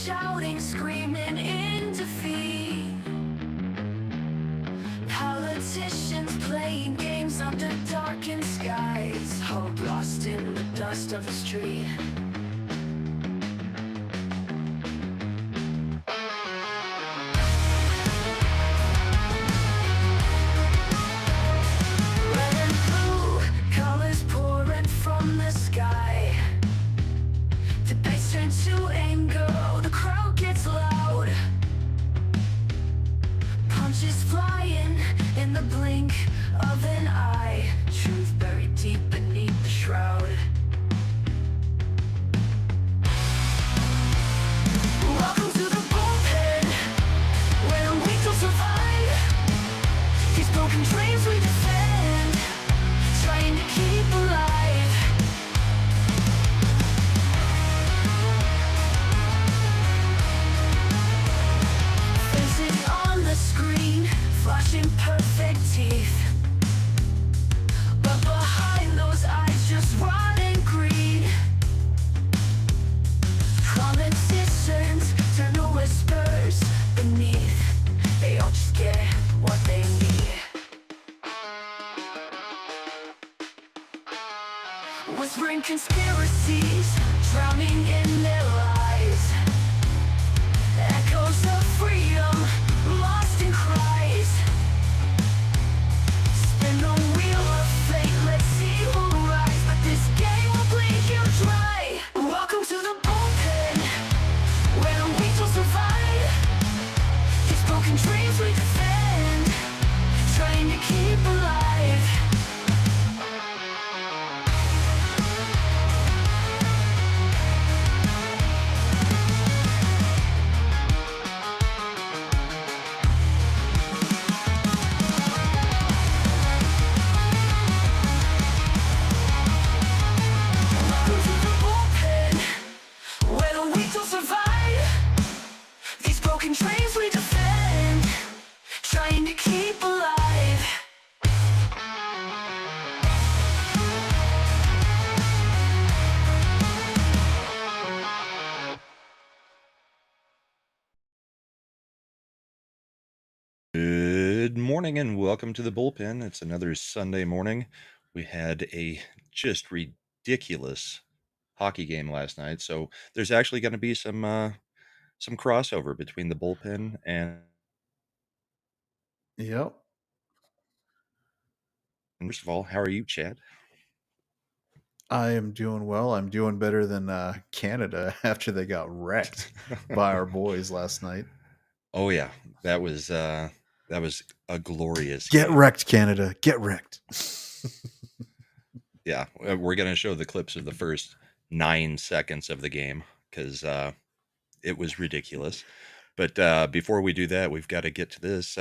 shouting, screaming in defeat. Politicians playing games under darkened skies. Hope lost in the dust of the street. Red and blue colors pouring from the sky. Debates turn to anger, the crowd gets loud. Punches flying in the blink of an eye. Truth buried deep beneath the shroud. Welcome to the bullpen, where the weak will survive. These broken dreams we defend, trying to keep alive. Faces on the screen, flashing perfect teeth. But behind those eyes, just rotting greed. Politicians turn to whispers beneath. They all just get what they need. Whispering conspiracies, drowning in their lies. Echoes of freedom, lost in cries. Spin the wheel of fate, let's see who rise. But this game will bleed you dry. Welcome to the bullpen, where the weak will survive. These broken dreams we defend, trying to keep alive. Welcome to the bullpen, where the weak will survive. These broken dreams we defend, trying to keep alive. Good morning and welcome to the bullpen. It's another Sunday morning. We had a just ridiculous hockey game last night, so there's actually going to be some crossover between the bullpen and Yep. first of all, how are you, Chad? I am doing well. I'm doing better than Canada after they got wrecked by our boys last night. Oh yeah, that was a glorious Get game. wrecked, Canada. Get wrecked. Yeah, we're going to show the clips of the first 9 seconds of the game because it was ridiculous. But before we do that, we've got to get to this.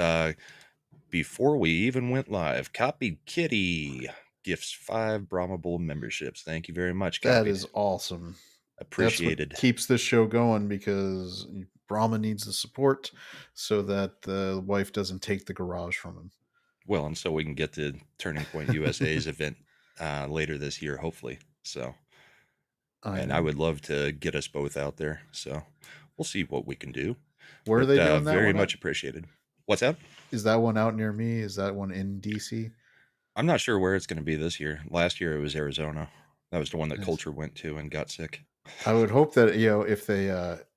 Before we even went live, Copied Kitty gifts 5 Brahma Bowl memberships. Thank you very much, That Copied. is awesome. Appreciated. That's what keeps this show going because Brahma needs the support so that the wife doesn't take the garage from him. Well, and so we can get to Turning Point USA's event later this year, hopefully. So, and I would love to get us both out there. So we'll see what we can do. Where are they doing that very one much at? appreciated. What's that? Is that one out near me? Is that one in DC? I'm not sure where it's going to be this year. Last year it was Arizona. That was the one that Nice. Culture went to and got sick. I would hope that if they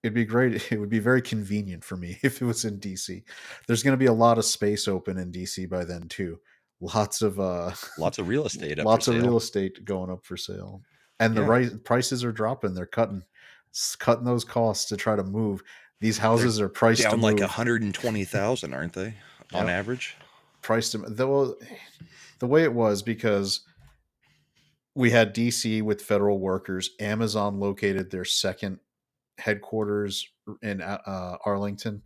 it'd be great. It would be very convenient for me if it was in DC. There's going to be a lot of space open in DC by then too. Lots of real estate up lots for of sale. real estate going up for sale, and the prices are dropping. They're cutting those costs to try to move. These houses are priced down to like move. 120,000, aren't they, on average? Priced them the way it was because we had DC with federal workers. Amazon located their second headquarters in Arlington,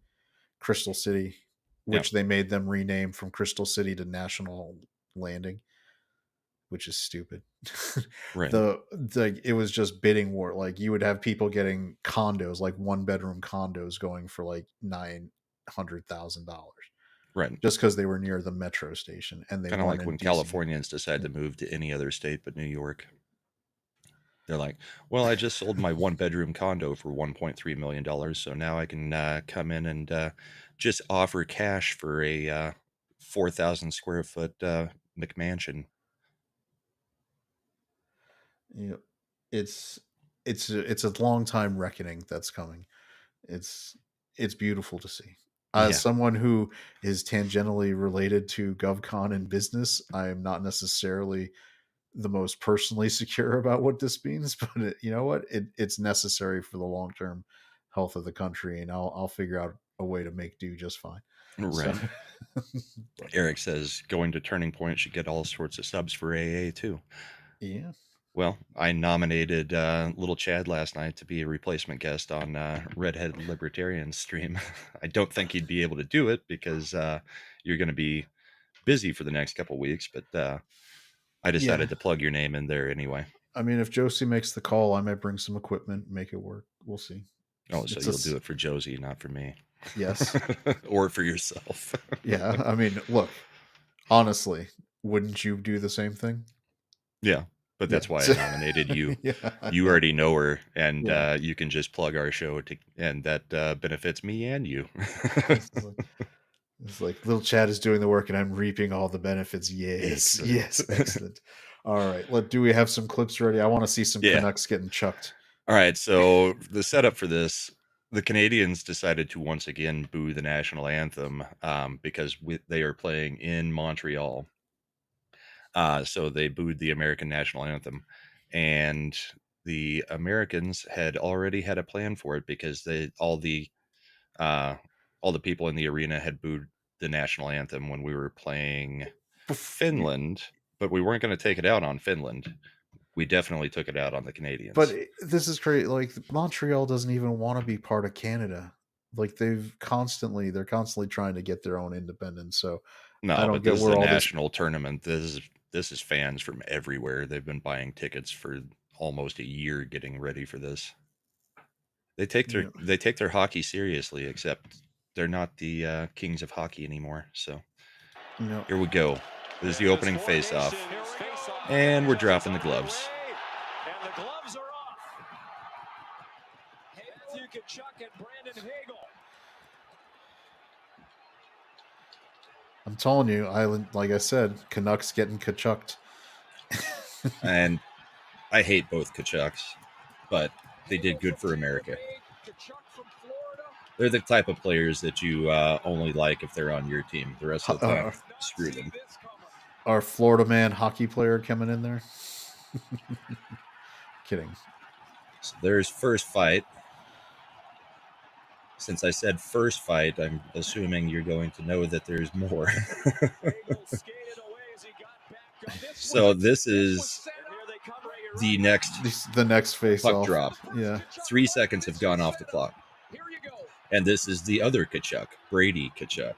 Crystal City, which they made them rename from Crystal City to National Landing, which is stupid. Right. It was just bidding war. Like you would have people getting condos, like 1-bedroom condos, going for like $900,000. Right. Just because they were near the metro station, and they kind of like in when DC. Californians decide to move to any other state but New York. They're like, well, I just sold my 1-bedroom condo for $1.3 million, so now I can come in and just offer cash for a 4,000 square foot McMansion. You know, it's a long time reckoning that's coming. It's it's beautiful to see. As Yeah, someone who is tangentially related to GovCon and business, I am not necessarily the most personally secure about what this means, but you know what? It's necessary for the long term health of the country, and I'll figure out a way to make do just fine. So, right. but Eric says going to Turning Point should get all sorts of subs for AA too. yeah, Well, I nominated Little Chad last night to be a replacement guest on Redhead Libertarian stream. I don't think he'd be able to do it because you're going to be busy for the next couple weeks, but I yeah. decided to plug your name in there anyway. I mean, if Josie makes the call, I might bring some equipment, make it work. We'll see. Oh, so It's you'll do it for Josie, not for me. yes, Or for yourself. yeah. I mean, look, honestly, wouldn't you do the same thing? Yeah, but Yeah, that's why I nominated you. yeah, You already know her, and yeah. you can just plug our show, and that benefits me and you. It's like, it's like little Chad is doing the work, and I'm reaping all the benefits. Yes, yes, excellent. All right, do we have some clips ready? I want to see some Yeah. Canucks getting chucked. All right, so the setup for this, the Canadians decided to once again boo the national anthem because they are playing in Montreal. So they booed the American national anthem, and the Americans had already had a plan for it because uh, all the people in the arena had booed the national anthem when we were playing Finland, but we weren't going to take it out on Finland. We definitely took it out on the But Canadians. this is crazy. Like Montreal doesn't even want to be part of Canada. Like they're constantly trying to get their own independence. So I No, don't but get this is where a all this. national tournament. This is fans from everywhere. They've been buying tickets for almost a year getting ready for this. You know, They take their hockey seriously, except they're not the kings of hockey anymore. So you know, here we go. This is the opening face-off, and we're dropping the gloves. And the gloves are off. Matthew Tkachuk and Brandon Hagel. I'm telling you, Island. Like I said, Canucks getting Kachucked. And I hate both Tkachuks, but they did good for America. They're the type of players that you only like if they're on your team. The rest of the time, screw them. Our Florida man hockey player coming in there. Kidding. So there's first fight. Since I said first fight, I'm assuming you're going to know that there's more. So this is the next face puck off. drop. Yeah. 3 seconds have gone off the clock. And this is the other Tkachuk, Brady Tkachuk.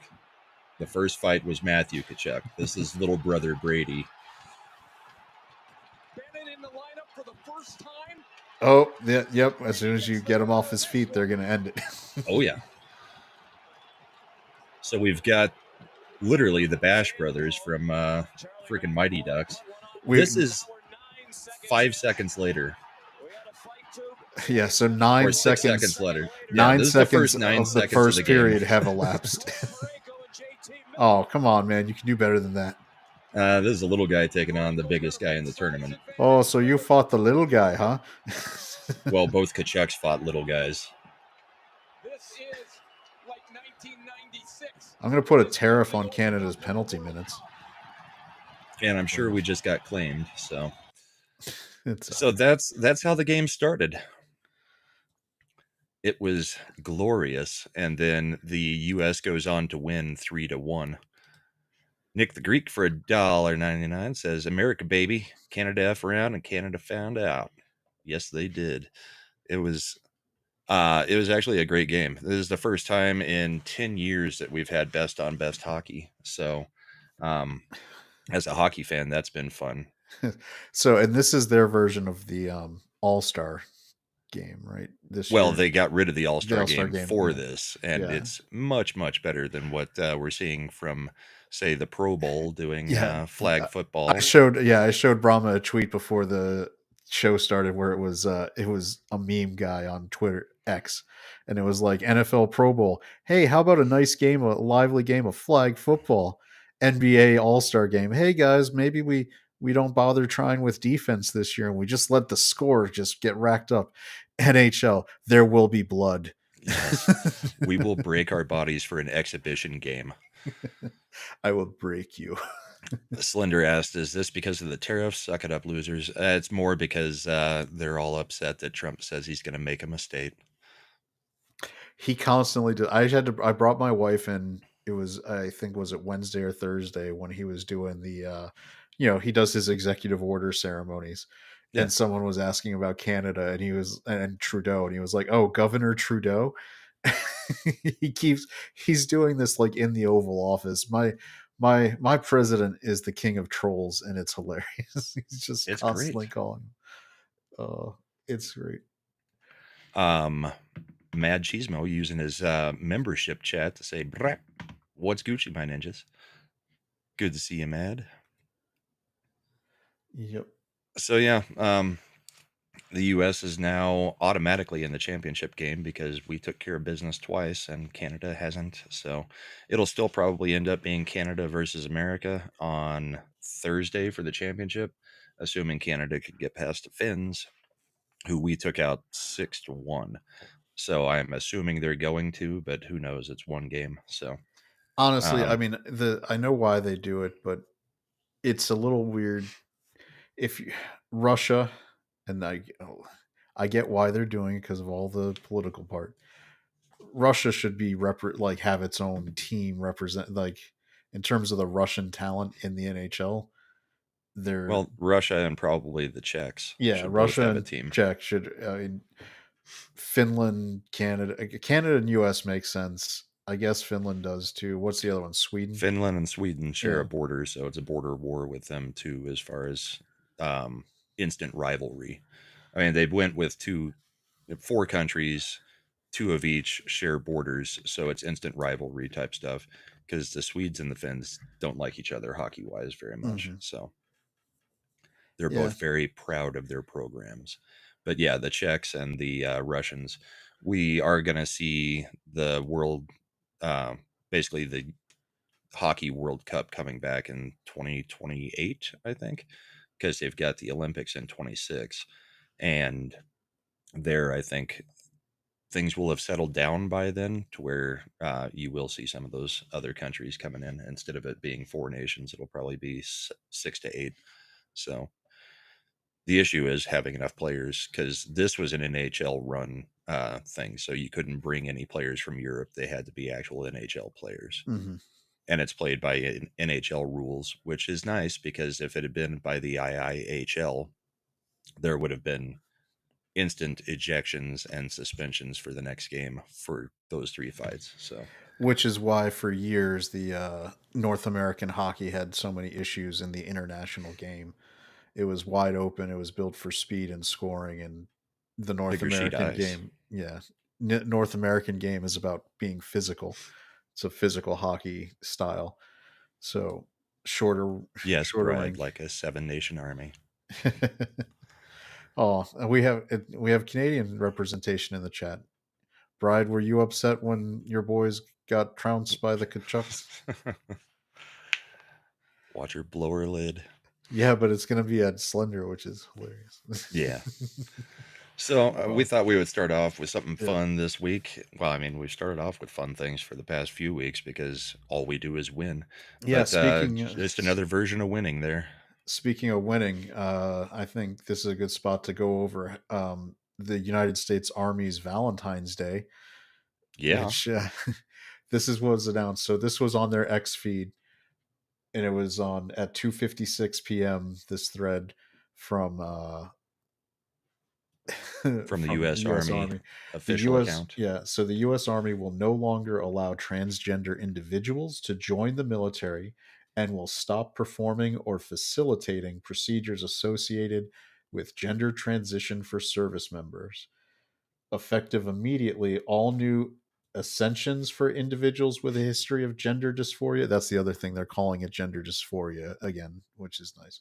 The first fight was Matthew Tkachuk. This is little brother Brady. Oh, yeah, yep. As soon as you get him off his feet, they're going to end it. Oh, yeah. So we've got literally the Bash brothers from freaking Mighty Ducks. This is 5 seconds later. Yeah, so 9 or 6 seconds. seconds later. Yeah, 9 this is seconds the first 9 of the seconds first of the period game. have elapsed. Oh, come on, man. You can do better than that. This is a little guy taking on the biggest guy in the tournament. Oh, so you fought the little guy, huh? Well, both Tkachuks fought little guys. This is like 1996. I'm going to put a tariff on Canada's penalty minutes. And I'm sure we just got claimed, so It's so that's how the game started. It was glorious, and then the U.S. goes on to win 3-1. Nick the Greek for $1.99 says, "America, baby, Canada F around and Canada found out." Yes, they did. It was actually a great game. This is the first time in 10 years that we've had best on best hockey. So, as a hockey fan, that's been fun. So, and this is their version of the All-Star game, right? This Well, year. they got rid of the All-Star game for yeah. this, and Yeah. it's much, much better than what we're seeing from, say, the Pro Bowl doing Yeah. flag football. I showed Brahma a tweet before the show started where it was a meme guy on Twitter X, and it was like NFL Pro Bowl. Hey, how about a nice game, a lively game of flag football? NBA All Star game. Hey guys, maybe we don't bother trying with defense this year and we just let the score just get racked up. NHL, there will be blood. Yes. We will break our bodies for an exhibition game. I will break you. Slender asked, is this because of the tariffs? Suck it up, losers. It's more because they're all upset that Trump says he's going to make a mistake. He constantly did. I brought my wife in. It was, I think, was it Wednesday or Thursday when he was doing the, he does his executive order ceremonies. Yeah. And someone was asking about Canada and Trudeau, and he was like, oh, Governor Trudeau. He's doing this like in the Oval Office. My president is the king of trolls, and it's hilarious. He's just It's constantly great. calling him. It's great. Mad Cheesemo using his membership chat to say, what's Gucci, my ninjas? Good to see you, Mad. Yep. So, yeah, the U.S. is now automatically in the championship game because we took care of business twice and Canada hasn't. So it'll still probably end up being Canada versus America on Thursday for the championship, assuming Canada could get past the Finns, who we took out 6-1. So I'm assuming they're going to, but who knows? It's one game. So Honestly, I mean, I know why they do it, but it's a little weird. If you, Russia, and I get why they're doing it because of all the political part. Russia should be like have its own team represent, like, in terms of the Russian talent in the NHL. They're well, Russia and probably the Czechs yeah, should both Russia have a and team. Czech should. I mean, Finland, Canada, and U.S. makes sense. I guess Finland does too. What's the other one? Sweden. Finland and Sweden share Yeah. a border, so it's a border war with them too, as far as instant rivalry. I mean, they went with 4 countries, 2 of each share borders, so it's instant rivalry type stuff because the Swedes and the Finns don't like each other hockey wise very much. So they're Yeah. both very proud of their programs. But yeah, the Czechs and the Russians, we are going to see the world, basically the Hockey World Cup coming back in 2028, I think, because they've got the Olympics in 26. And there, I think things will have settled down by then to where you will see some of those other countries coming in. Instead of it being 4 nations, it'll probably be 6 to 8. So the issue is having enough players because this was an NHL run thing. So you couldn't bring any players from Europe. They had to be actual NHL players. Mm-hmm. And it's played by NHL rules, which is nice because if it had been by the IIHL, there would have been instant ejections and suspensions for the next game for those 3 fights. So, which is why for years the North American hockey had so many issues in the international game. It was wide open. It was built for speed and scoring, and the North Bigger sheet American eyes. game, yeah, North American game is about being physical. It's a physical hockey style. So shorter, Yes, shorter Bride, rink. like a 7-nation army. Oh, and we have Canadian representation in the chat. Bride, were you upset when your boys got trounced by the Kachucks? Watch her blow her lid. Yeah, but it's going to be at Slender, which is hilarious. Yeah. So we thought we would start off with something Yeah. fun this week. Well, I mean, we've started off with fun things for the past few weeks because all we do is win. Yeah, But just another version of winning there. Speaking of winning, I think this is a good spot to go over the United States Army's Valentine's Day. Yeah. Which this is what was announced. So this was on their X feed, and it was on at 2:56 p.m. This thread from from the U.S. Army official account. Yeah, so the U.S. Army will no longer allow transgender individuals to join the military and will stop performing or facilitating procedures associated with gender transition for service members. Effective immediately, all new ascensions for individuals with a history of gender dysphoria. That's the other thing, they're calling it gender dysphoria again, which is nice.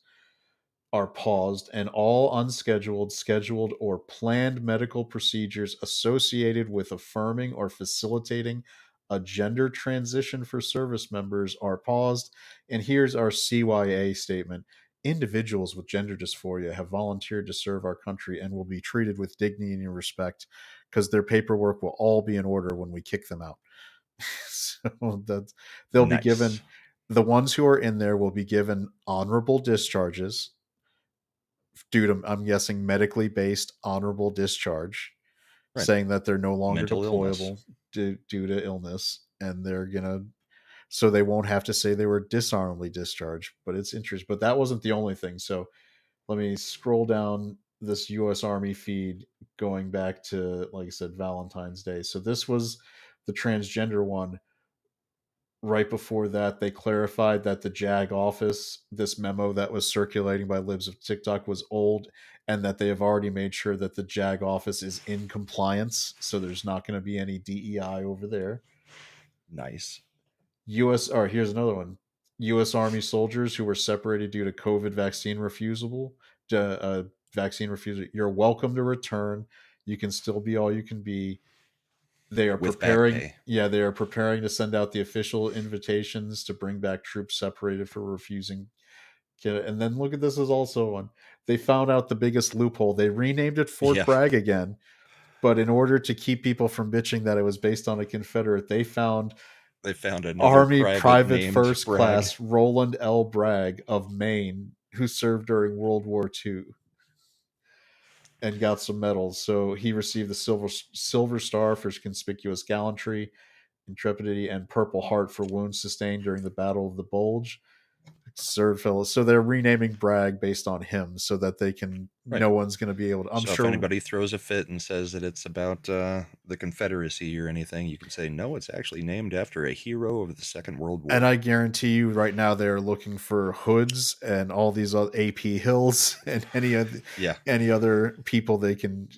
are paused, and all unscheduled, scheduled, or planned medical procedures associated with affirming or facilitating a gender transition for service members are paused. And here's our CYA statement. Individuals with gender dysphoria have volunteered to serve our country and will be treated with dignity and respect because their paperwork will all be in order when we kick them out. So that they'll be given, Nice. the ones who are in there will be given honorable discharges due to, I'm guessing, medically based honorable discharge, Right. saying that they're no longer Mental illness. deployable due to illness, and they're gonna, so they won't have to say they were dishonorably discharged. But it's interesting. But that wasn't the only thing. So let me scroll down this U.S. Army feed going back to, like I said, Valentine's Day. So this was the transgender one. Right before that, they clarified that the JAG office, this memo that was circulating by libs of TikTok, was old, and that they have already made sure that the JAG office is in compliance. So there's not going to be any DEI over there. Nice. U.S. or here's another one. U.S. Army soldiers who were separated due to COVID vaccine refusal. You're welcome to return. You can still be all you can be. They are With back preparing. pay. Yeah, they are preparing to send out the official invitations to bring back troops separated for refusing. And then look at this is also one. They found out the biggest loophole. They renamed it Fort Yeah. Bragg again, but in order to keep people from bitching that it was based on a Confederate, they found They found another Army private Private named First Bragg. Class Roland L. Bragg of Maine, who served during World War II and got some medals. So he received the Silver Star for his conspicuous gallantry, intrepidity, and Purple Heart for wounds sustained during the Battle of the Bulge. Served fellows. So they're renaming Bragg based on him so that they can, Right. no one's going to be able to, I'm So if sure. anybody throws a fit and says that it's about the Confederacy or anything, you can say, no, it's actually named after a hero of the Second World War. And I guarantee you right now they're looking for Hoods and all these other AP Hills and Yeah. any other people they can.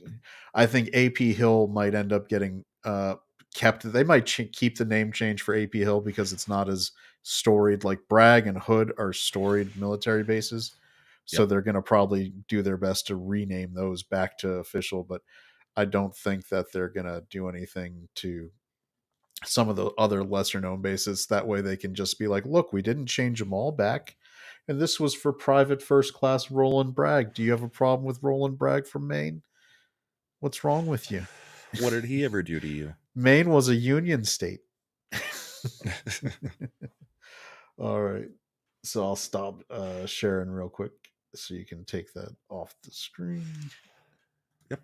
I think AP Hill might end up getting kept. They might keep the name change for AP Hill because it's not as storied. Like Bragg and Hood are storied military bases. So Yep. they're going to probably do their best to rename those back to official. But I don't think that they're going to do anything to some of the other lesser known bases. That way they can just be like, look, we didn't change them all back. And this was for Private First Class Roland Bragg. Do you have a problem with Roland Bragg from Maine? What's wrong with you? What did he ever do to you? Maine was a union state. All right. So I'll stop sharing real quick so you can take that off the screen. Yep.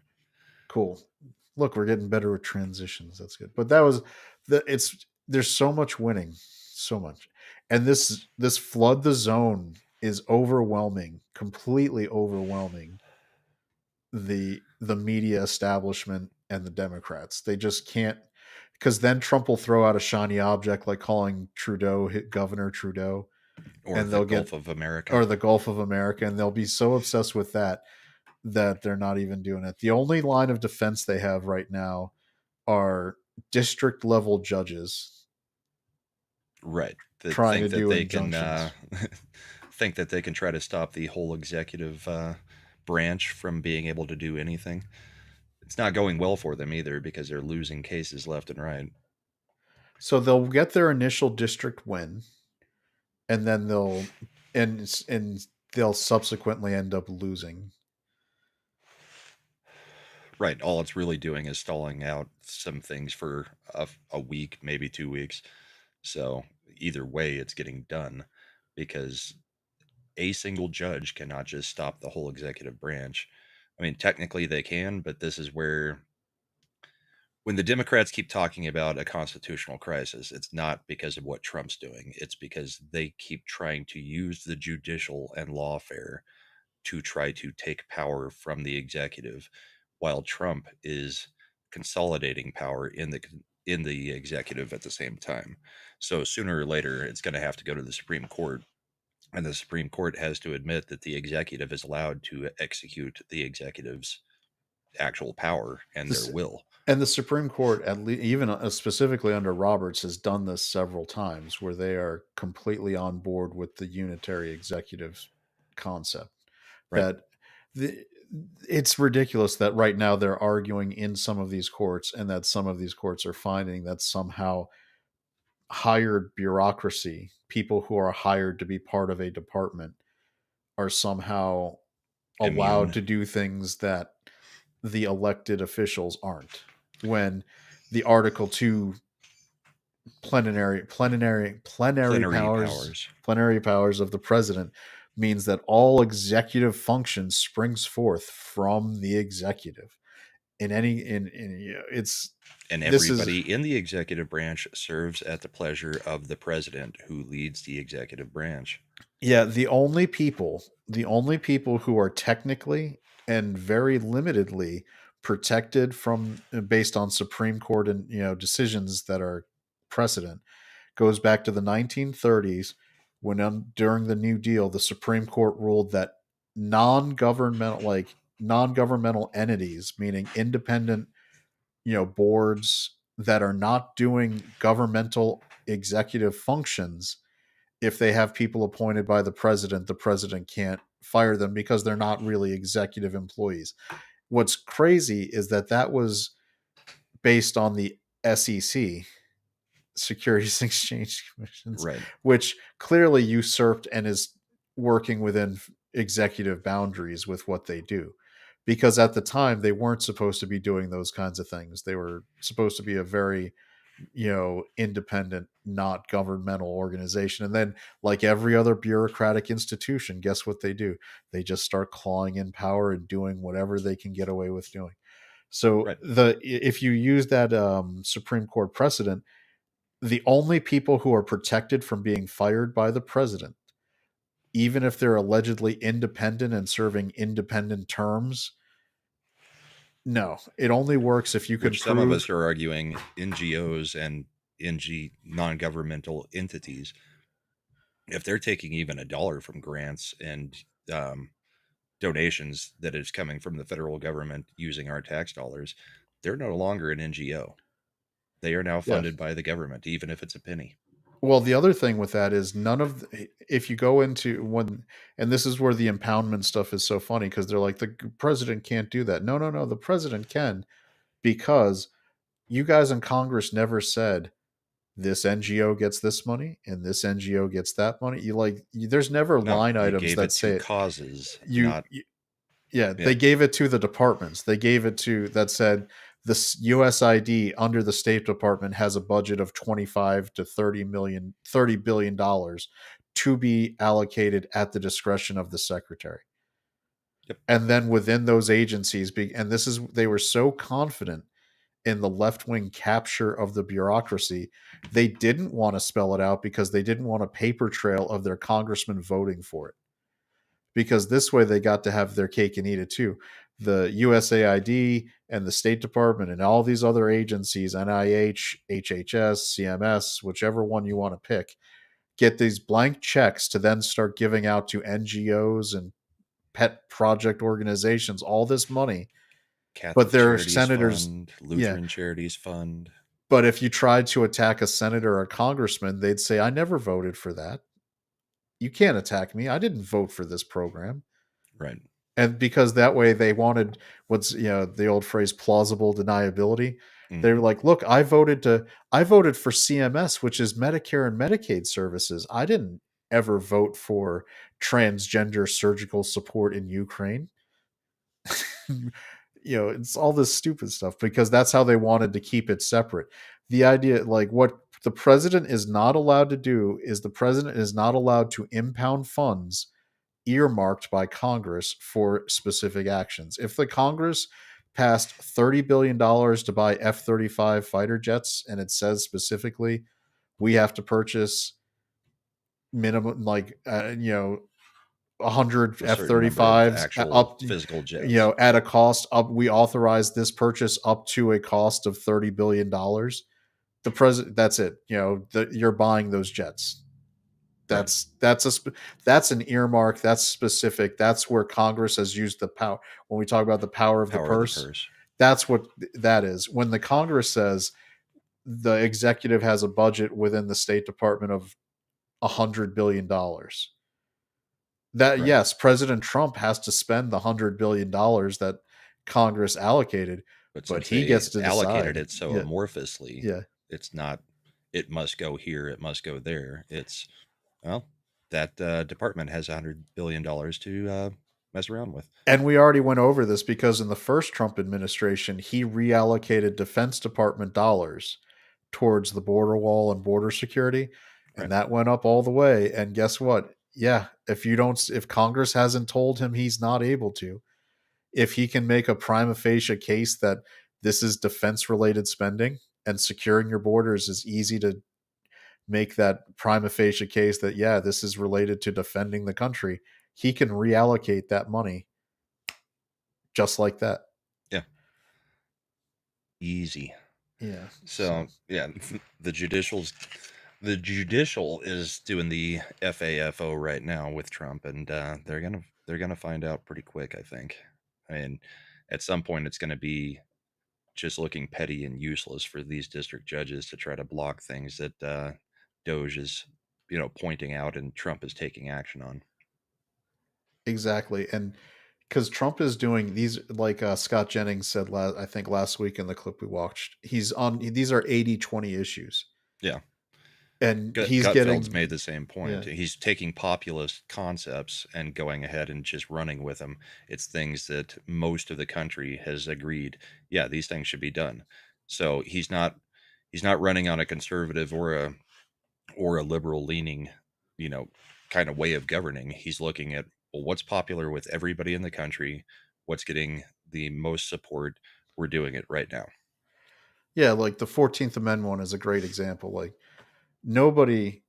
Cool. Look, we're getting better with transitions. That's good. But that was there's so much winning, so much. And this flood the zone is overwhelming, completely overwhelming the media establishment and the Democrats. They just can't, because then Trump will throw out a shiny object like calling Trudeau Governor Trudeau, Or and the they'll Gulf get, of America. or the Gulf of America, and they'll be so obsessed with that they're not even doing it. The only line of defense they have right now are district level judges, Right. That trying to think that do they can injunctions. think that they can try to stop the whole executive branch from being able to do anything. It's not going well for them either because they're losing cases left and right. So they'll get their initial district win, and then and they'll subsequently end up losing. Right. All it's really doing is stalling out some things for a week, maybe 2 weeks. So either way, it's getting done because a single judge cannot just stop the whole executive branch. I mean, technically they can, but this is where when the Democrats keep talking about a constitutional crisis, it's not because of what Trump's doing. It's because they keep trying to use the judicial and lawfare to try to take power from the executive, while Trump is consolidating power in the executive at the same time. So sooner or later, it's going to have to go to the Supreme Court, and the Supreme Court has to admit that the executive is allowed to execute the executive's actual power and their will. And the Supreme Court, at least, even specifically under Roberts, has done this several times, where they are completely on board with the unitary executive concept. Right. that it's ridiculous that right now they're arguing in some of these courts, and that some of these courts are finding that somehow hired bureaucracy, people who are hired to be part of a department, are somehow allowed Immune. to do things that the elected officials aren't. When the Article 2 plenary Powers. powers of the president means that all executive function springs forth from the executive. In any in you know, it's And this is everybody in the executive branch serves at the pleasure of the president, who leads the executive branch. Yeah, the only people who are technically and very limitedly protected from based on Supreme Court and decisions that are precedent goes back to the 1930s when during the New Deal the Supreme Court ruled that non-governmental entities, meaning independent boards that are not doing governmental executive functions, if they have people appointed by the president can't fire them because they're not really executive employees. What's crazy is that was based on the SEC, Securities and Exchange Commissions, Right. which clearly usurped and is working within executive boundaries with what they do. Because at the time, they weren't supposed to be doing those kinds of things. They were supposed to be a very independent, not governmental organization. And then, like every other bureaucratic institution, guess what they do? They just start clawing in power and doing whatever they can get away with doing. So Right. if you use that Supreme Court precedent, the only people who are protected from being fired by the president, even if they're allegedly independent and serving independent terms, no, it only works if you can Which some of prove. us are arguing NGOs and non-governmental entities, if they're taking even $1 from grants and donations that is coming from the federal government using our tax dollars, they're no longer an NGO. They are now Yeah. funded by the government, even if it's a penny. Well, the other thing with that is if you go into and this is where the impoundment stuff is so funny, because they're like, the president can't do that. No, no, no, the president can, because you guys in Congress never said this NGO gets this money and this NGO gets that money. There's never No, line you items gave that it say to it. causes, You, not yeah, yeah. they gave it to the departments. They gave it to that said this USID under the State Department has a budget of 25 to 30 billion dollars to be allocated at the discretion of the secretary. Yep. And then within those agencies, and they were so confident in the left-wing capture of the bureaucracy, they didn't want to spell it out because they didn't want a paper trail of their congressman voting for it. Because this way they got to have their cake and eat it too. The USAID and the State Department and all these other agencies, NIH, HHS, CMS, whichever one you want to pick, get these blank checks to then start giving out to NGOs and pet project organizations all this money. Catholic their Charities senators, Fund, Lutheran Charities Fund. But if you tried to attack a senator or a congressman, they'd say, I never voted for that. You can't attack me. I didn't vote for this program. Right. And because that way they wanted what's the old phrase plausible deniability. Mhm. They were like, look, I voted for CMS, which is Medicare and Medicaid services. I didn't ever vote for transgender surgical support in Ukraine. It's all this stupid stuff because that's how they wanted to keep it separate. The idea, like, what the president is not allowed to do is the president is not allowed to impound funds earmarked by Congress for specific actions. If the Congress passed $30 billion to buy F-35 fighter jets, and it says specifically we have to purchase minimum 100 A certain number of F-35s actual up, physical jets. at a cost up. We authorize this purchase up to a cost of $30 billion. The president, that's it. You're buying those jets. That's an earmark. That's specific. That's where Congress has used the power. When we talk about the power of the purse, that's what that is. When the Congress says the executive has a budget within the State Department of $100 billion, That Right. yes, President Trump has to spend the $100 billion that Congress allocated, But but since he they gets to allocated decide. it so Yeah, amorphously, yeah. it's not, it must go here, it must go there. It's, well, that department has $100 billion to mess around with. And we already went over this because in the first Trump administration, he reallocated Defense Department dollars towards the border wall and border security, and Right. that went up all the way. And guess what? Yeah, if Congress hasn't told him he's not able to, if he can make a prima facie case that this is defense related spending and securing your borders is easy to make that prima facie case that, yeah, this is related to defending the country, he can reallocate that money just like that. Yeah. Easy. Yeah. So yeah, the judicial is doing the FAFO right now with Trump, and they're gonna find out pretty quick, I think. I mean, at some point, it's gonna be just looking petty and useless for these district judges to try to block things that Doge is, pointing out and Trump is taking action on. Exactly. And because Trump is doing these, like Scott Jennings said, I think last week in the clip we watched, these are 80-20 issues. Yeah. And he's Gutfeld's getting, made the same point. yeah, He's taking populist concepts and going ahead and just running with them. It's things that most of the country has agreed, yeah, these things should be done. So he's not running on a conservative or a liberal leaning, you know, kind of way of governing. He's looking at, well, what's popular with everybody in the country, what's getting the most support. We're doing it right now. yeah, like the 14th Amendment one is a great example. Like nobody,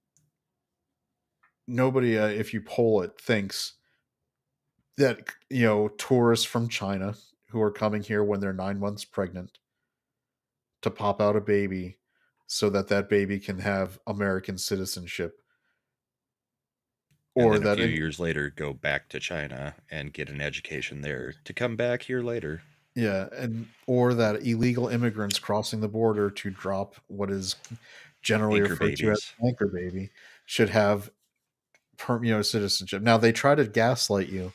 if you poll it, thinks that, tourists from China who are coming here when they're 9 months pregnant to pop out a baby so that that baby can have American citizenship, And or then a that few years later, go back to China and get an education there to come back here later. yeah, and or that illegal immigrants crossing the border to drop what is generally Anchor referred to as babies. anchor baby should have citizenship. Now they try to gaslight you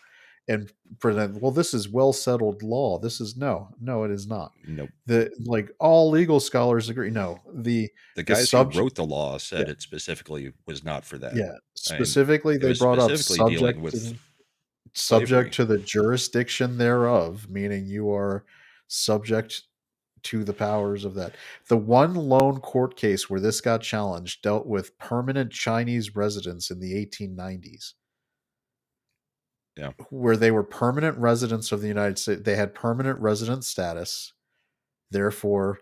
and present, well, this is well settled law. This is no, it is not. Nope. The like all legal scholars agree. No, The the guys who subject, wrote the law yeah, said it specifically was not for that. yeah. I mean, Specifically, it they was brought up specifically dealing with subject slavery. to the jurisdiction thereof, meaning you are subject to the powers of that. The one lone court case where this got challenged dealt with permanent Chinese residents in the 1890s, Yeah. where they were permanent residents of the United States. They had permanent resident status. Therefore,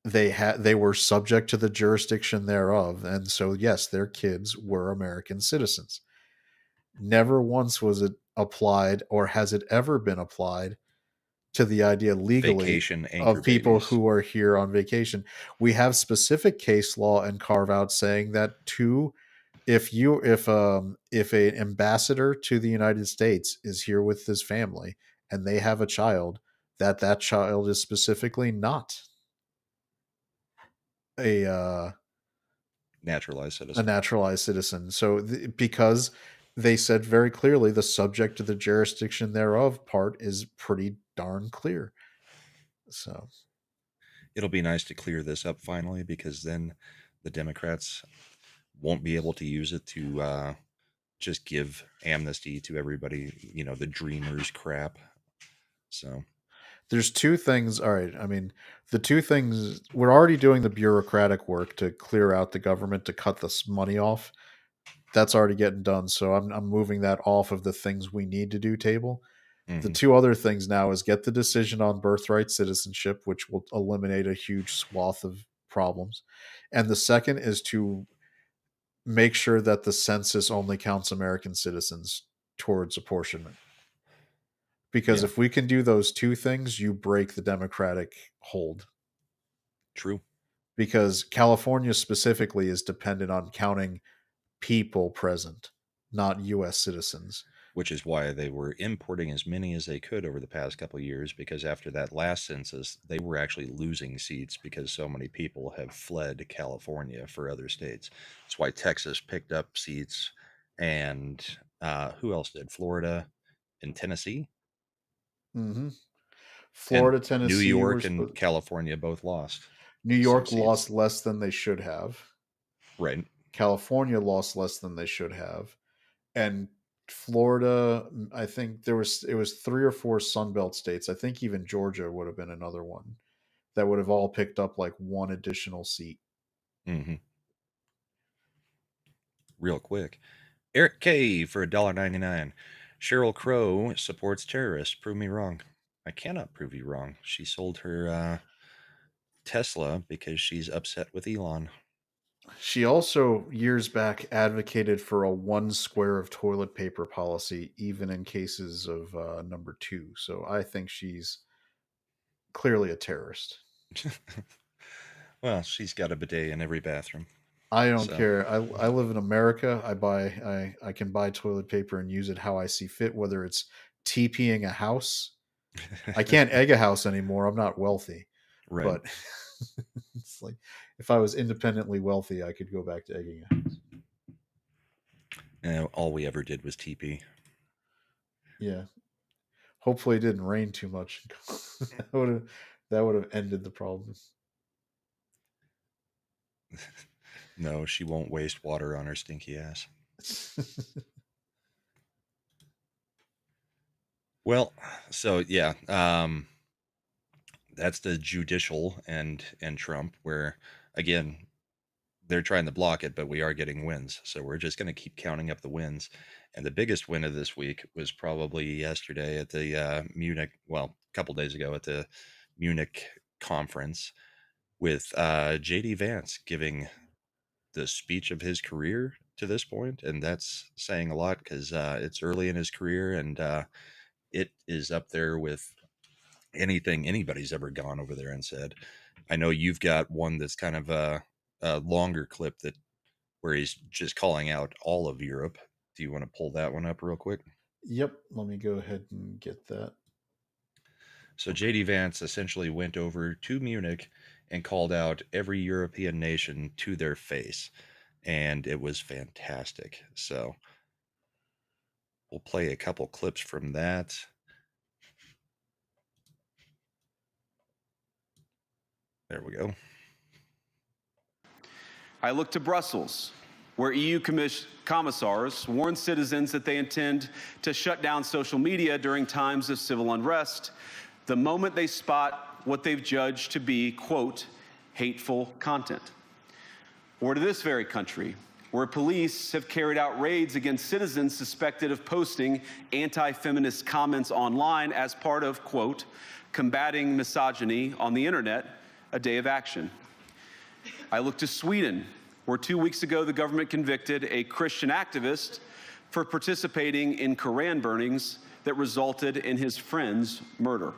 they were subject to the jurisdiction thereof. And so, yes, their kids were American citizens. Never once was it applied, or has it ever been applied to the idea legally Vacation anchor of people babies. who are here on vacation. We have specific case law and carve out saying that if an ambassador to the United States is here with his family and they have a child, that child is specifically not a Naturalized a citizen. naturalized citizen. So because they said very clearly the subject to the jurisdiction thereof part is pretty darn clear. So It'll be nice to clear this up finally, because then the Democrats won't be able to use it to just give amnesty to everybody, the dreamers crap. So there's two things. All right. I mean, the two things we're already doing the bureaucratic work to clear out the government to cut this money off. That's already getting done. So I'm moving that off of the things we need to do table. The mhm. two other things now is get the decision on birthright citizenship, which will eliminate a huge swath of problems. And the second is to make sure that the census only counts American citizens towards apportionment. Because Yeah, if we can do those two things, you break the Democratic hold. true. Because California specifically is dependent on counting people present, not U.S. citizens. Which is why they were importing as many as they could over the past couple of years, because after that last census, they were actually losing seats because so many people have fled California for other states. That's why Texas picked up seats, and Who else did? Florida and Tennessee. Mm-hmm. And Florida, New Tennessee York and California both lost. New some York seats. lost less than they should have. Right. California lost less than they should have. And Florida, I think it was 3 or 4 Sunbelt states. I think even Georgia would have been another one that would have all picked up like one additional seat. Mm-hmm. Real quick. Eric K for $1.99. Cheryl Crow supports terrorists. Prove me wrong. I cannot prove you wrong. She sold her Tesla because she's upset with Elon. She also years back advocated for a 1 square of toilet paper policy, even in cases of number 2. So I think she's clearly a terrorist. Well, she's got a bidet in every bathroom. I don't So. care. I live in America. I can buy toilet paper and use it how I see fit, whether it's TPing a house. I can't egg a house anymore. I'm not wealthy. Right. But it's like if I was independently wealthy, I could go back to egging a house. All we ever did was TP. Yeah. Hopefully it didn't rain too much. that would have ended the problem. No, she won't waste water on her stinky ass. Well, so yeah, that's the judicial and Trump, where again they're trying to block it, but we are getting wins. So we're just going to keep counting up the wins. And the biggest win of this week was probably yesterday at the Munich, well, a couple days ago at the Munich conference with JD Vance giving the speech of his career to this point, and that's saying a lot because it's early in his career, and it is up there with anything anybody's ever gone over there and said. I know you've got one that's kind of a longer clip that where he's just calling out all of Europe. Do you want to pull that one up real quick? Yep, let me go ahead and get that. So JD Vance essentially went over to Munich and called out every European nation to their face, and it was fantastic. So we'll play a couple clips from that. There we go. I look to Brussels, where EU commissars warn citizens that they intend to shut down social media during times of civil unrest the moment they spot what they've judged to be, quote, hateful content. Or to this very country, where police have carried out raids against citizens suspected of posting anti-feminist comments online as part of, quote, combating misogyny on the internet, a day of action. I look to Sweden, where 2 weeks ago the government convicted a Christian activist for participating in Koran burnings that resulted in his friend's murder.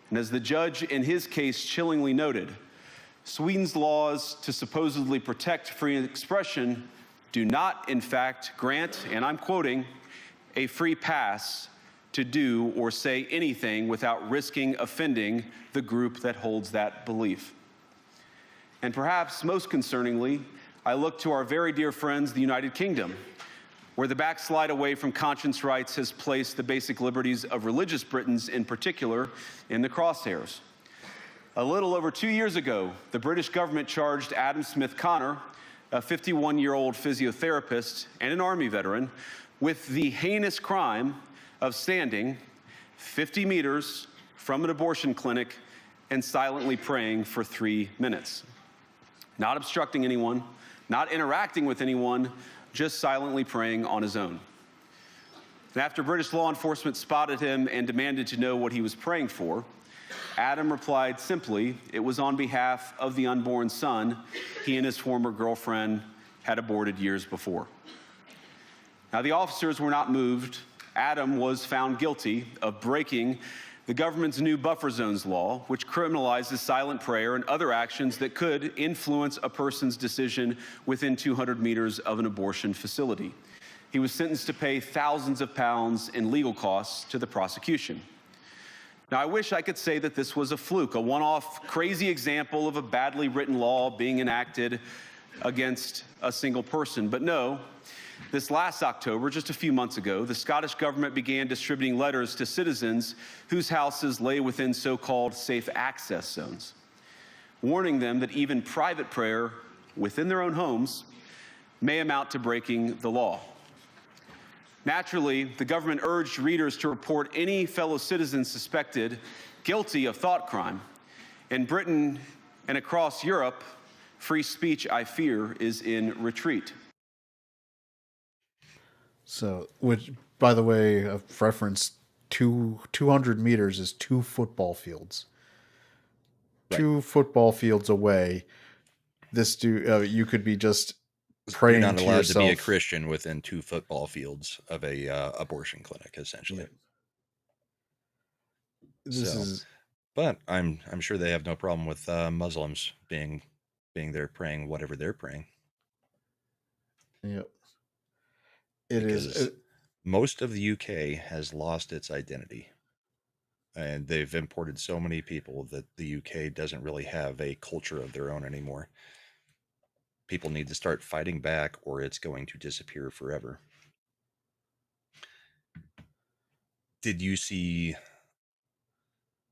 And as the judge in his case chillingly noted, Sweden's laws to supposedly protect free expression do not, in fact, grant, and I'm quoting, a free pass to do or say anything without risking offending the group that holds that belief. And perhaps most concerningly, I look to our very dear friends, the United Kingdom, where the backslide away from conscience rights has placed the basic liberties of religious Britons in particular in the crosshairs. A little over 2 years ago, the British government charged Adam Smith Connor, a 51-year-old physiotherapist and an Army veteran, with the heinous crime of standing 50 meters from an abortion clinic and silently praying for 3 minutes. Not obstructing anyone, not interacting with anyone, just silently praying on his own. And after British law enforcement spotted him and demanded to know what he was praying for, Adam replied simply, it was on behalf of the unborn son he and his former girlfriend had aborted years before. Now, the officers were not moved. Adam was found guilty of breaking the government's new buffer zones law, which criminalizes silent prayer and other actions that could influence a person's decision within 200 meters of an abortion facility. He was sentenced to pay thousands of pounds in legal costs to the prosecution. Now, I wish I could say that this was a fluke, a one-off crazy example of a badly written law being enacted against a single person. But no, This last October, just a few months ago, the Scottish government began distributing letters to citizens whose houses lay within so-called safe access zones, warning them that even private prayer within their own homes may amount to breaking the law. Naturally, the government urged readers to report any fellow citizens suspected guilty of thought crime. In Britain and across Europe, free speech, I fear, is in retreat. So, which, by the way, of reference, 200 meters is 2 football fields. Right. 2 football fields away, this dude, you could be just You're praying not to allowed to be a yourself. Christian within 2 football fields of a abortion clinic, essentially. This So, is but I'm sure they have no problem with Muslims being there praying whatever they're praying, yeah. It is. because most of the UK has lost its identity, and they've imported so many people that the UK doesn't really have a culture of their own anymore. People need to start fighting back, or it's going to disappear forever. Did you see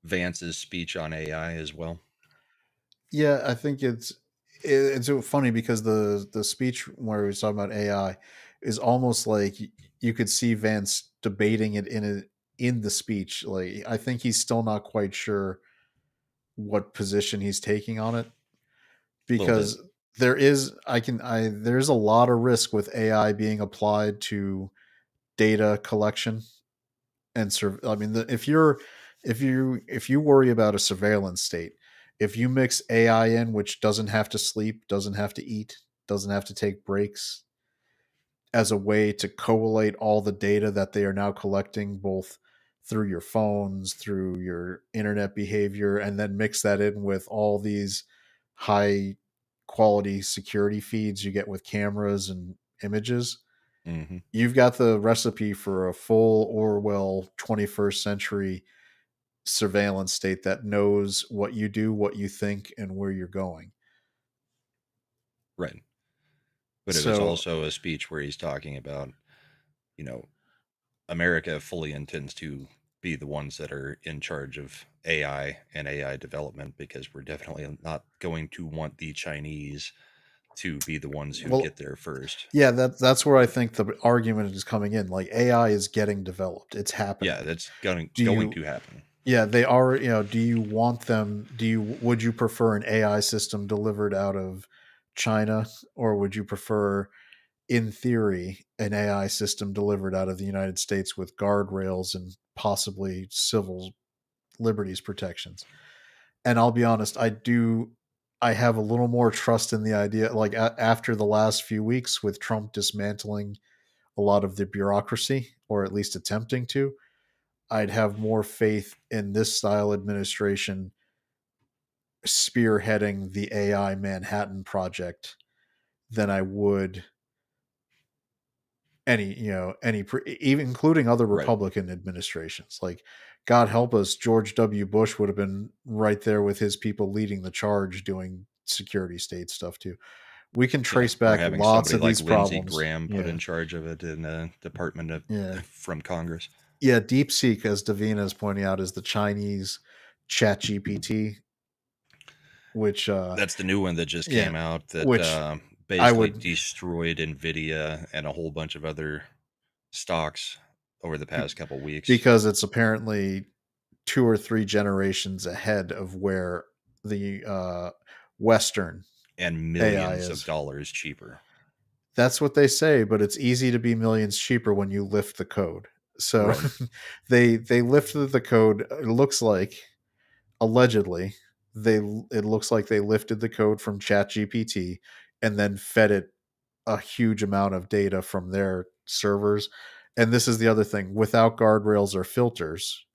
Vance's speech on AI as well? Yeah, I think it's so funny because the speech where he was talking about AI is almost like you could see Vance debating it in the speech. Like, I think he's still not quite sure what position he's taking on it, Little bit. because there's a lot of risk with AI being applied to data collection and I mean, if you worry about a surveillance state, if you mix AI in, which doesn't have to sleep, doesn't have to eat, doesn't have to take breaks, as a way to collate all the data that they are now collecting, both through your phones, through your internet behavior, and then mix that in with all these high quality security feeds you get with cameras and images, Mm-hmm. you've got the recipe for a full Orwell 21st century surveillance state that knows what you do, what you think, and where you're going. Right. But it was So, also a speech where he's talking about, America fully intends to be the ones that are in charge of AI and AI development, because we're definitely not going to want the Chinese to be the ones who well, get there first. yeah, that's where I think the argument is coming in. Like, AI is getting developed; it's happening. Yeah, that's going Do you? to happen. Yeah, they are. Do you want them? Would you prefer an AI system delivered out of China, or would you prefer, in theory, an AI system delivered out of the United States with guardrails and possibly civil liberties protections? And I'll be honest, I have a little more trust in the idea, like, after the last few weeks with Trump dismantling a lot of the bureaucracy, or at least attempting to. I'd have more faith in this style administration spearheading the AI Manhattan project than I would even including other Right. Republican administrations. Like, God help us, George W. Bush would have been right there with his people leading the charge doing security state stuff too. We can trace Or back having lots somebody of like these Lindsey problems. Graham put in charge of it in a department from Congress. Yeah, DeepSeek, as Davina is pointing out, is the Chinese Chat GPT, which That's the new one that just yeah, came out that which basically would destroyed Nvidia and a whole bunch of other stocks over the past couple weeks. because it's apparently 2 or 3 generations ahead of where the Western And AI millions is. of dollars cheaper. That's what they say, but it's easy to be millions cheaper when you lift the code. So Right. they lifted the code. It looks like, allegedly, it looks like they lifted the code from ChatGPT and then fed it a huge amount of data from their servers. And this is the other thing, without guardrails or filters,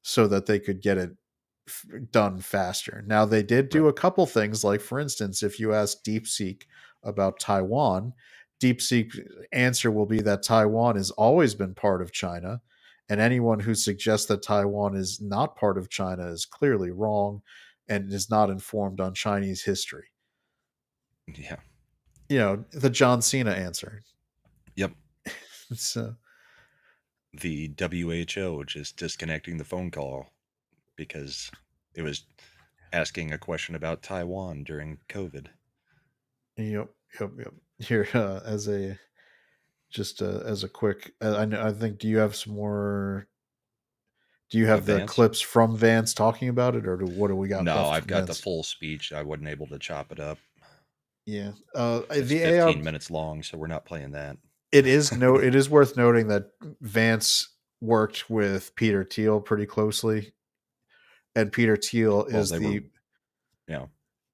so that they could get it done faster. Now, they did do Right. a couple things, like, for instance, if you ask DeepSeek about Taiwan, DeepSeek's answer will be that Taiwan has always been part of China, and anyone who suggests that Taiwan is not part of China is clearly wrong and is not informed on Chinese history. Yeah. The John Cena answer. So The WHO just disconnecting the phone call because it was asking a question about Taiwan during COVID. yep, yep. Here, as a just as a quick, I know. I think. Do you have some more? Do you have the Vance? clips from Vance talking about it, or what do we got No, left I've from got the Vance? full speech. I wasn't able to chop it up. Yeah, It's the AI. 15 minutes long, so we're not playing that. It is worth noting that Vance worked with Peter Thiel pretty closely, and Peter Thiel Well, is they were, the you know,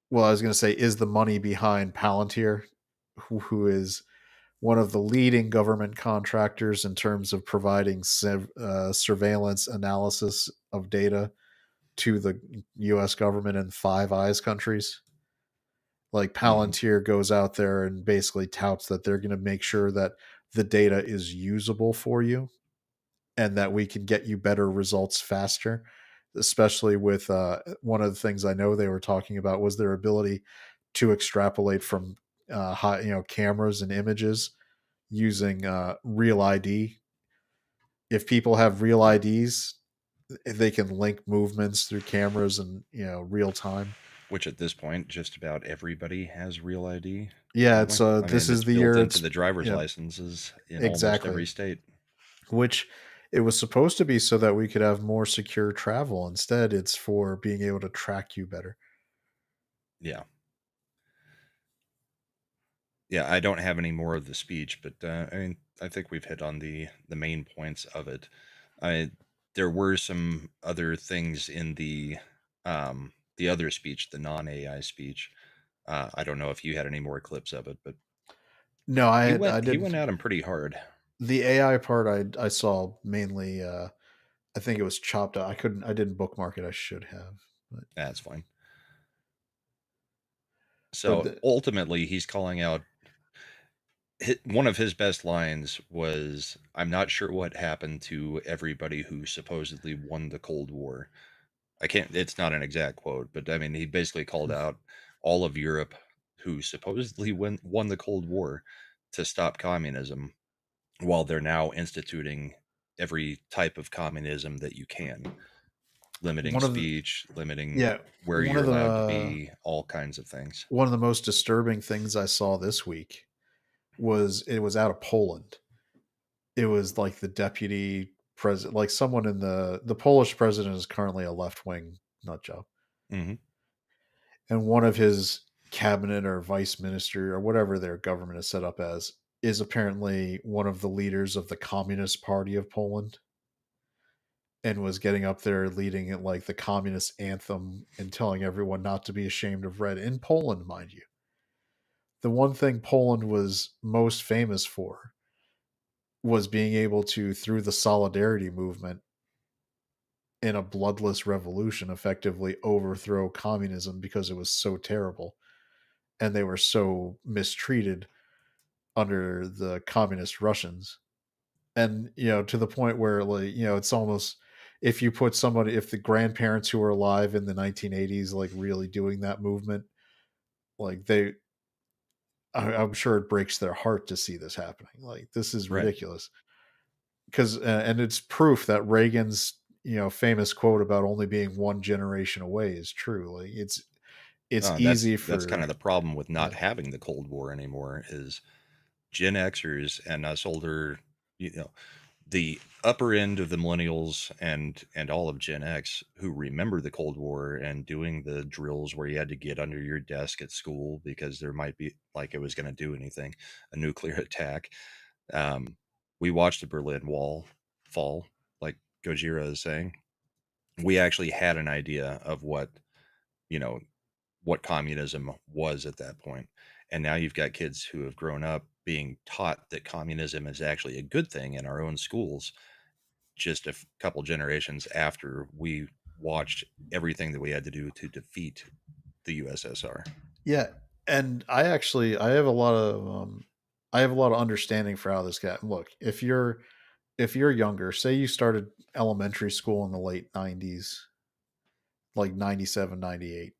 well, I was going to say is the money behind Palantir, who is one of the leading government contractors in terms of providing surveillance analysis of data to the U.S. government in Five Eyes countries. Like mhm, Palantir goes out there and basically touts that they're going to make sure that the data is usable for you and that we can get you better results faster. Especially with one of the things I know they were talking about was their ability to extrapolate from cameras and images using real ID. If people have real IDs, they can link movements through cameras and real time. which at this point, just about everybody has real ID, Yeah, don't it's we? I this mean, is it's the built year. into It's the driver's yeah, licenses in almost exactly. every state. Which it was supposed to be so that we could have more secure travel. Instead, it's for being able to track you better. Yeah. Yeah, I don't have any more of the speech, but I mean, I think we've hit on the main points of it. I There were some other things in the other speech, the non-AI speech. I don't know if you had any more clips of it, but No, I he didn't. went at him pretty hard. The AI part I saw mainly. I think it was chopped out. I didn't bookmark it. I should have. But That's fine. but So ultimately, he's calling out one of his best lines was, "I'm not sure what happened to everybody who supposedly won the Cold War." I can't, it's not an exact quote, but I mean, he basically called out all of Europe who supposedly won the Cold War to stop communism while they're now instituting every type of communism that you can, limiting one of the speech, limiting yeah where one you're of the allowed to be, all kinds of things. one of the most disturbing things I saw this week was it was out of Poland. It was like the deputy president, like someone in the Polish president is currently a left wing nut job, Hmm. and one of his cabinet or vice minister or whatever their government is set up as is apparently one of the leaders of the Communist Party of Poland and was getting up there leading it like the communist anthem and telling everyone not to be ashamed of red in Poland, mind you. The one thing Poland was most famous for was being able to, through the solidarity movement in a bloodless revolution, effectively overthrow communism because it was so terrible and they were so mistreated under the communist Russians. And to the point where like it's almost if you put somebody if the grandparents who were alive in the 1980s like really doing that movement, like I'm sure it breaks their heart to see this happening. Like this is Right. ridiculous because and it's proof that Reagan's famous quote about only being one generation away is true. Like it's That's easy kind for of the problem with not yeah. having the Cold War anymore is Gen Xers and us older, you know, the upper end of the millennials and all of Gen X who remember the Cold War and doing the drills where you had to get under your desk at school because there might be like it was going to do anything, a nuclear attack. Um, we watched the Berlin Wall fall, like Gojira is saying. We actually had an idea of you know what communism was at that point. And now you've got kids who have grown up being taught that communism is actually a good thing in our own schools just couple generations after we watched everything that we had to do to defeat the USSR. Yeah, and I have a lot of I have a lot of understanding for how this guy look. If you're younger, say you started elementary school in the late 90s, like 97, 98.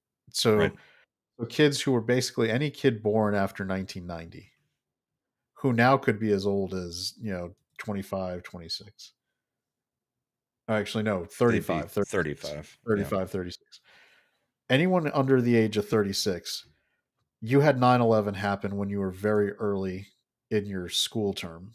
Right. So kids who were basically any kid born after 1990 who now could be as old as, 25, 26. Actually, no, They'd be 35, 36. 35. 35, 36. Anyone under the age of 36, you had 9/11 happen when you were very early in your school term.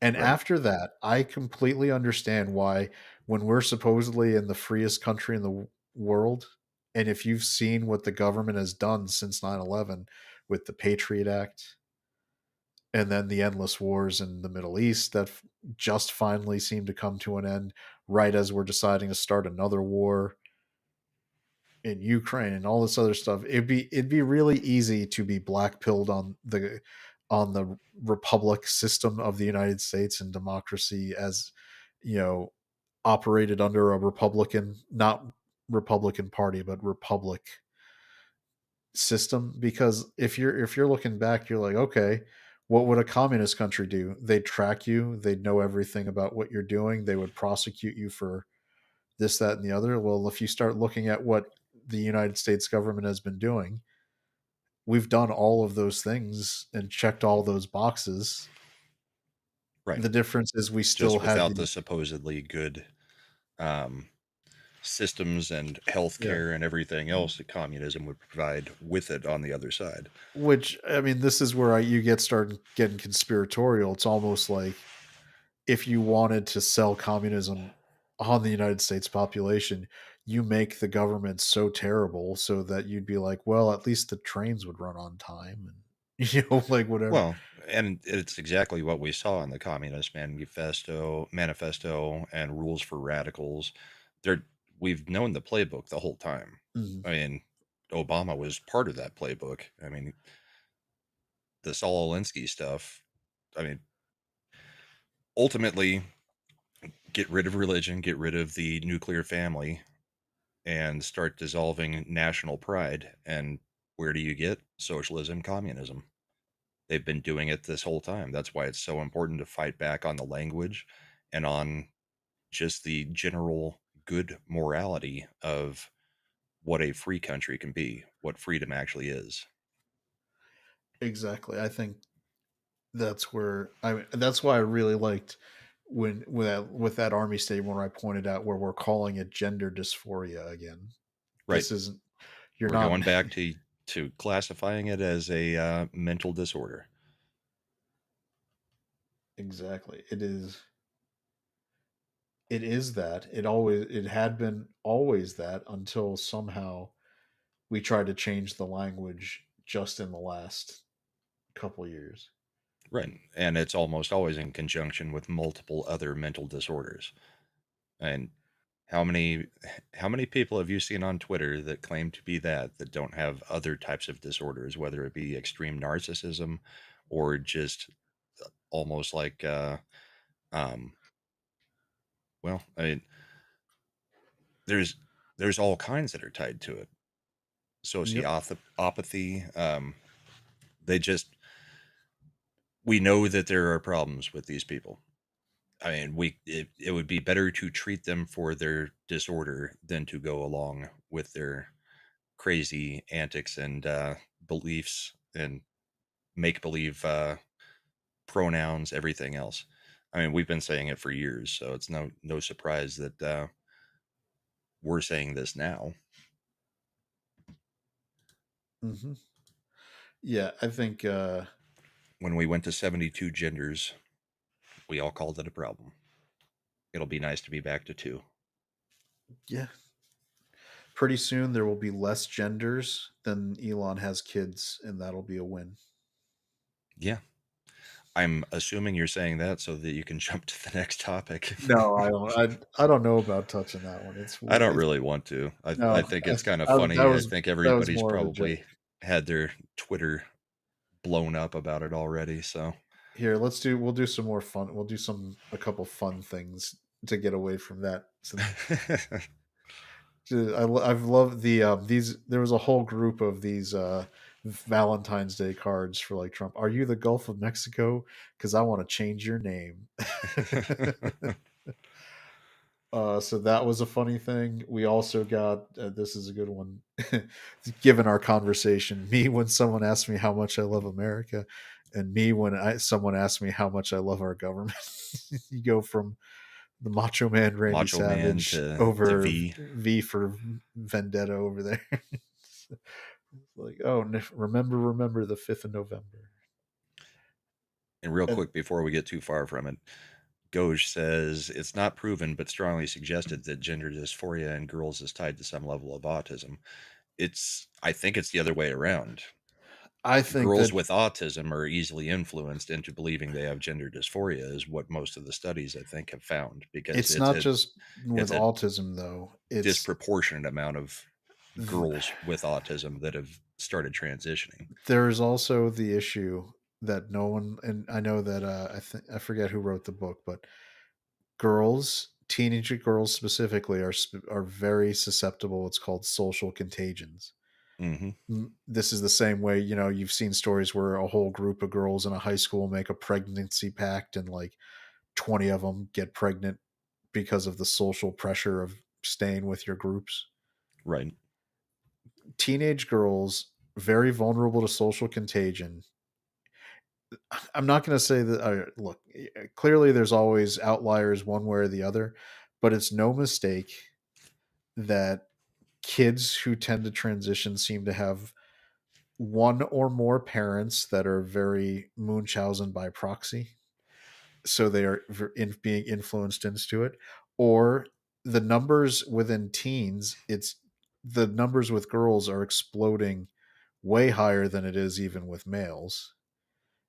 And Right. after that, I completely understand why, when we're supposedly in the freest country in the world, and if you've seen what the government has done since 9/11 with the Patriot Act and then the endless wars in the Middle East that just finally seem to come to an end right as we're deciding to start another war in Ukraine and all this other stuff, it'd be really easy to be blackpilled on the republic system of the United States and democracy, as you know, operated under a Republican, not Republican Party, but Republic system. Because if you're looking back, you're like, okay, what would a communist country do? They'd track you, they'd know everything about what you're doing, they would prosecute you for this, that, and the other. Well, if you start looking at what the United States government has been doing, we've done all of those things and checked all those boxes. Right. The difference is we still Just had without the the supposedly good um, systems and yeah. healthcare and everything else that communism would provide with it on the other side. Which, I mean, this is where you start getting conspiratorial. It's almost like if you wanted to sell communism on the United States population, you make the government so terrible so that you'd be like, well, at least the trains would run on time, and like whatever. Well, and it's exactly what we saw in the Communist Manifesto and Rules for Radicals. They're We've known the playbook the whole time. Mhm. I mean, Obama was part of that playbook. I mean, the Saul Alinsky stuff. I mean, ultimately, get rid of religion, get rid of the nuclear family, and start dissolving national pride. And where do you get socialism, communism? They've been doing it this whole time. That's why it's so important to fight back on the language and on just the general good morality of what a free country can be, what freedom actually is. Exactly. I think that's why I really liked when with that army statement where I pointed out where we're calling it gender dysphoria again. Right. This isn't you're We're not going back to classifying it as a mental disorder. exactly. It is that. It had been always that until somehow we tried to change the language just in the last couple years. Right. And it's almost always in conjunction with multiple other mental disorders. And how many how many people have you seen on Twitter that claim to be that don't have other types of disorders, whether it be extreme narcissism or just almost like um well, I mean, there's there's all kinds that are tied to it. Yep. Sociopathy, they just we know that there are problems with these people. I mean, it would be better to treat them for their disorder than to go along with their crazy antics and beliefs and make believe pronouns, everything else. I mean, we've been saying it for years, so it's no surprise that we're saying this now. Hmm. Yeah, I think When we went to 72 genders, we all called it a problem. It'll be nice to be back to 2. yeah, pretty soon there will be less genders than Elon has kids, and that'll be a win. Yeah. I'm assuming you're saying that so that you can jump to the next topic. No, I don't. I don't know about touching that one. I don't It's really want to. I no. think it's kind of That funny. I was think that was everybody's more of a joke. probably had their Twitter blown up about it already. So Here, we'll do some more fun. We'll do a couple fun things to get away from that. I've loved these. There was a whole group of these Valentine's Day cards for like Trump. Are you the Gulf of Mexico? Because I want to change your name. So that was a funny thing. We also got this is a good one. Given our conversation, me when someone asks me how much I love America, And me, when someone asks me how much I love our government, you go from the Macho Man Randy Macho Man Savage to over V. V for Vendetta over there. Like, oh, remember the 5th of November. And real And quick before we get too far from it, Goj says it's not proven but strongly suggested that gender dysphoria in girls is tied to some level of autism. I think it's the other way around. I think Girls that with autism are easily influenced into believing they have gender dysphoria, is what most of the studies I think have found, because it's not just with it's a autism though. It's disproportionate amount of girls with autism that have started transitioning. there is also the issue that no one, and I know that I forget who wrote the book, but teenage girls specifically, are very susceptible. It's called social contagions. Hmm. This is the same way, you've seen stories where a whole group of girls in a high school make a pregnancy pact, and like 20 of them get pregnant because of the social pressure of staying with your groups. Right. Teenage girls, very vulnerable to social contagion. I'm not going to say that. Look, clearly there's always outliers one way or the other, but it's no mistake that kids who tend to transition seem to have one or more parents that are very Munchausen by proxy. So they are being influenced into it. Or the numbers within teens, the numbers with girls are exploding way higher than it is even with males.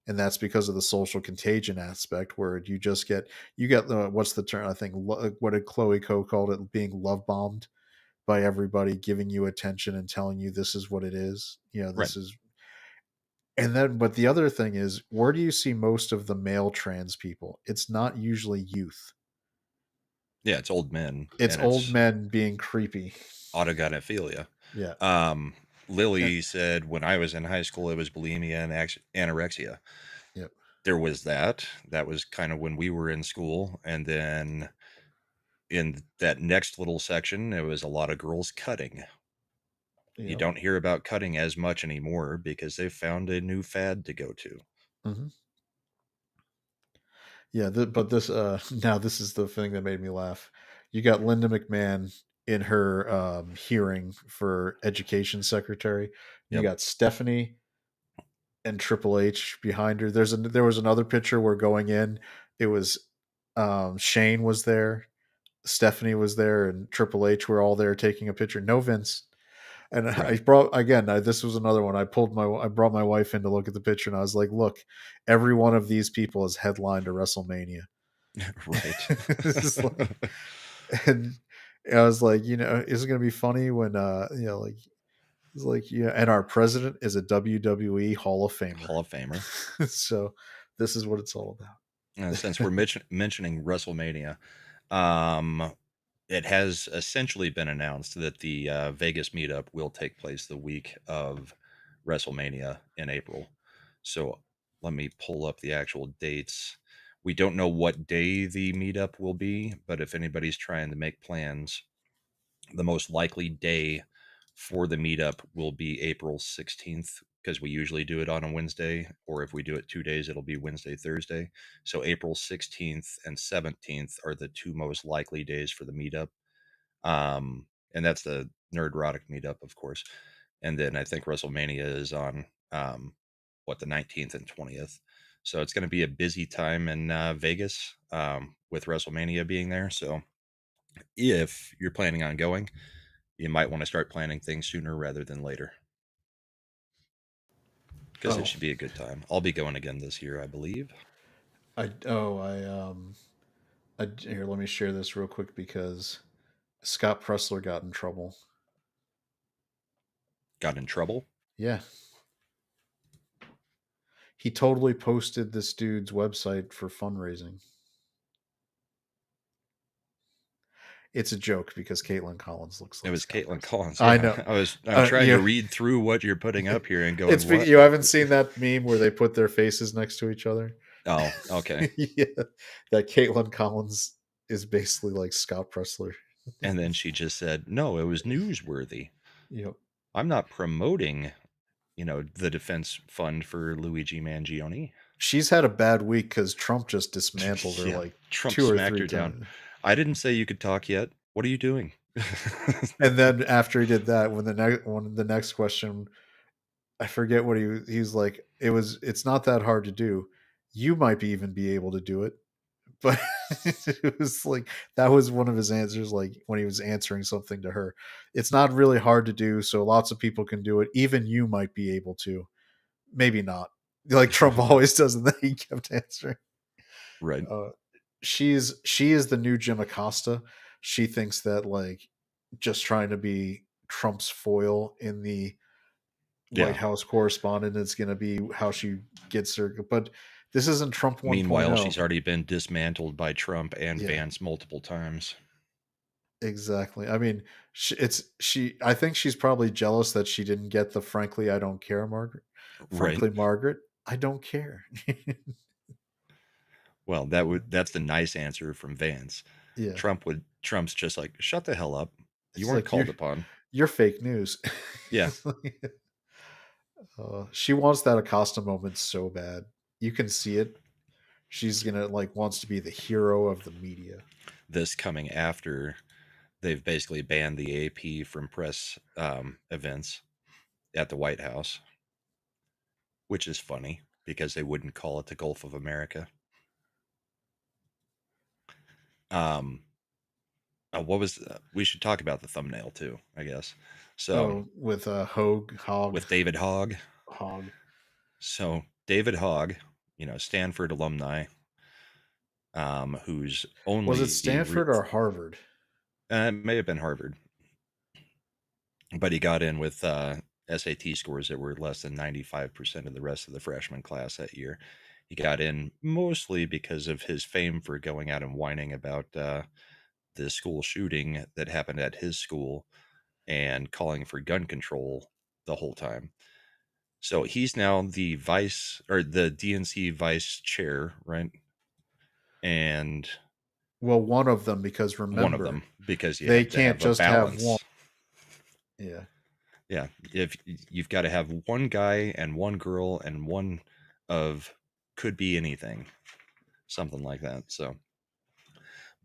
And that's because of the social contagion aspect, where you get the, what's the term, I think, what did Chloe Coe called it, being love bombed by everybody giving you attention and telling you this is what it is, Right. this is. And then, but the other thing is, where do you see most of the male trans people? It's not usually youth. Yeah, it's old men, It's and old it's men being creepy. autogynephilia. Yeah. Um, And, Lily said when I was in high school, it was bulimia and anorexia. yep. There was that. That was kind of when we were in school. And then in that next little section, it was a lot of girls cutting. You Yep. don't hear about cutting as much anymore because they've found a new fad to go to. Mm-hmm. Yeah. But this, now this is the thing that made me laugh. You got Linda McMahon in her hearing for education secretary. You Yep. got Stephanie and Triple H behind her. There was another picture where going in, it was Shane was there, Stephanie was there, and Triple H were all there taking a picture. No Vince. And I Right. brought again. This was another one. I brought my wife in to look at the picture, and I was like, "Look, every one of these people has headlined a WrestleMania." Right. It's like, and I was like, is it going to be funny when like it's like, and our president is a WWE Hall of Famer. Hall of Famer. So this is what it's all about. And since we're mentioning WrestleMania, um, it has essentially been announced that the Vegas meetup will take place the week of WrestleMania in April. So let me pull up the actual dates. We don't know what day the meetup will be, but if anybody's trying to make plans, the most likely day for the meetup will be April 16th, because we usually do it on a Wednesday, or if we do it 2 days, it'll be Wednesday, Thursday. So April 16th and 17th are the two most likely days for the meetup. And that's the Nerdrotic meetup, of course. And then I think WrestleMania is on the 19th and 20th. So it's going to be a busy time in Vegas with WrestleMania being there. So if you're planning on going, you might want to start planning things sooner rather than later, because it should be a good time. I'll be going again this year, I believe. Here, let me share this real quick because Scott Pressler got in trouble. Got in trouble? Yeah. He totally posted this dude's website for fundraising. It's a joke because Caitlin Collins looks like It was Scott Caitlin Pressler. Collins. I Yeah. know. I'm trying Yeah. to read through what you're putting up here and going, It's what? you haven't seen that meme where they put their faces next to each other? Oh, okay. Yeah. That Caitlin Collins is basically like Scott Pressler. And then she just said, no, it was newsworthy. Yep. I'm not promoting, the defense fund for Luigi Mangione. She's had a bad week because Trump just dismantled her Yeah, like Trump 2 or 3 smacked her down. times. I didn't say you could talk yet. What are you doing? And then after he did that, when the next question, I forget what he's like. It's not that hard to do. You might even be able to do it, but it was like that was one of his answers. Like when he was answering something to her, it's not really hard to do. So lots of people can do it. Even you might be able to. Maybe not. Like Trump always does, and then he kept answering. Right. Uh, she is the new Jim Acosta. She thinks that like just trying to be Trump's foil in the White Yeah. House correspondent is going to be how she gets her. But this isn't Trump 1.0. Meanwhile, she's already been dismantled by Trump and Yeah. Vance multiple times. Exactly. I mean, I think she's probably jealous that she didn't get the "Frankly, I don't care," Margaret. Right. Frankly, Margaret, I don't care. Well, that's the nice answer from Vance. Yeah. Trump's just like, shut the hell up. You It's weren't like called upon. you're fake news. Yeah. She wants that Acosta moment so bad. You can see it. She's gonna like wants to be the hero of the media. This coming after they've basically banned the AP from press events at the White House, which is funny because they wouldn't call it the Gulf of America. What was we should talk about the thumbnail too, I guess. So with Hogg, with David Hogg. Hogg. So David Hogg, Stanford alumni, who's only Was it Stanford or Harvard? It may have been Harvard, but he got in with SAT scores that were less than 95% of the rest of the freshman class that year. He got in mostly because of his fame for going out and whining about the school shooting that happened at his school and calling for gun control the whole time. So he's now the DNC vice chair, right? And one of them, because remember, one of them, because you they have to can't have just a balance. have one. Yeah. Yeah, if you've got to have one guy and one girl and one of could be anything, something like that. So,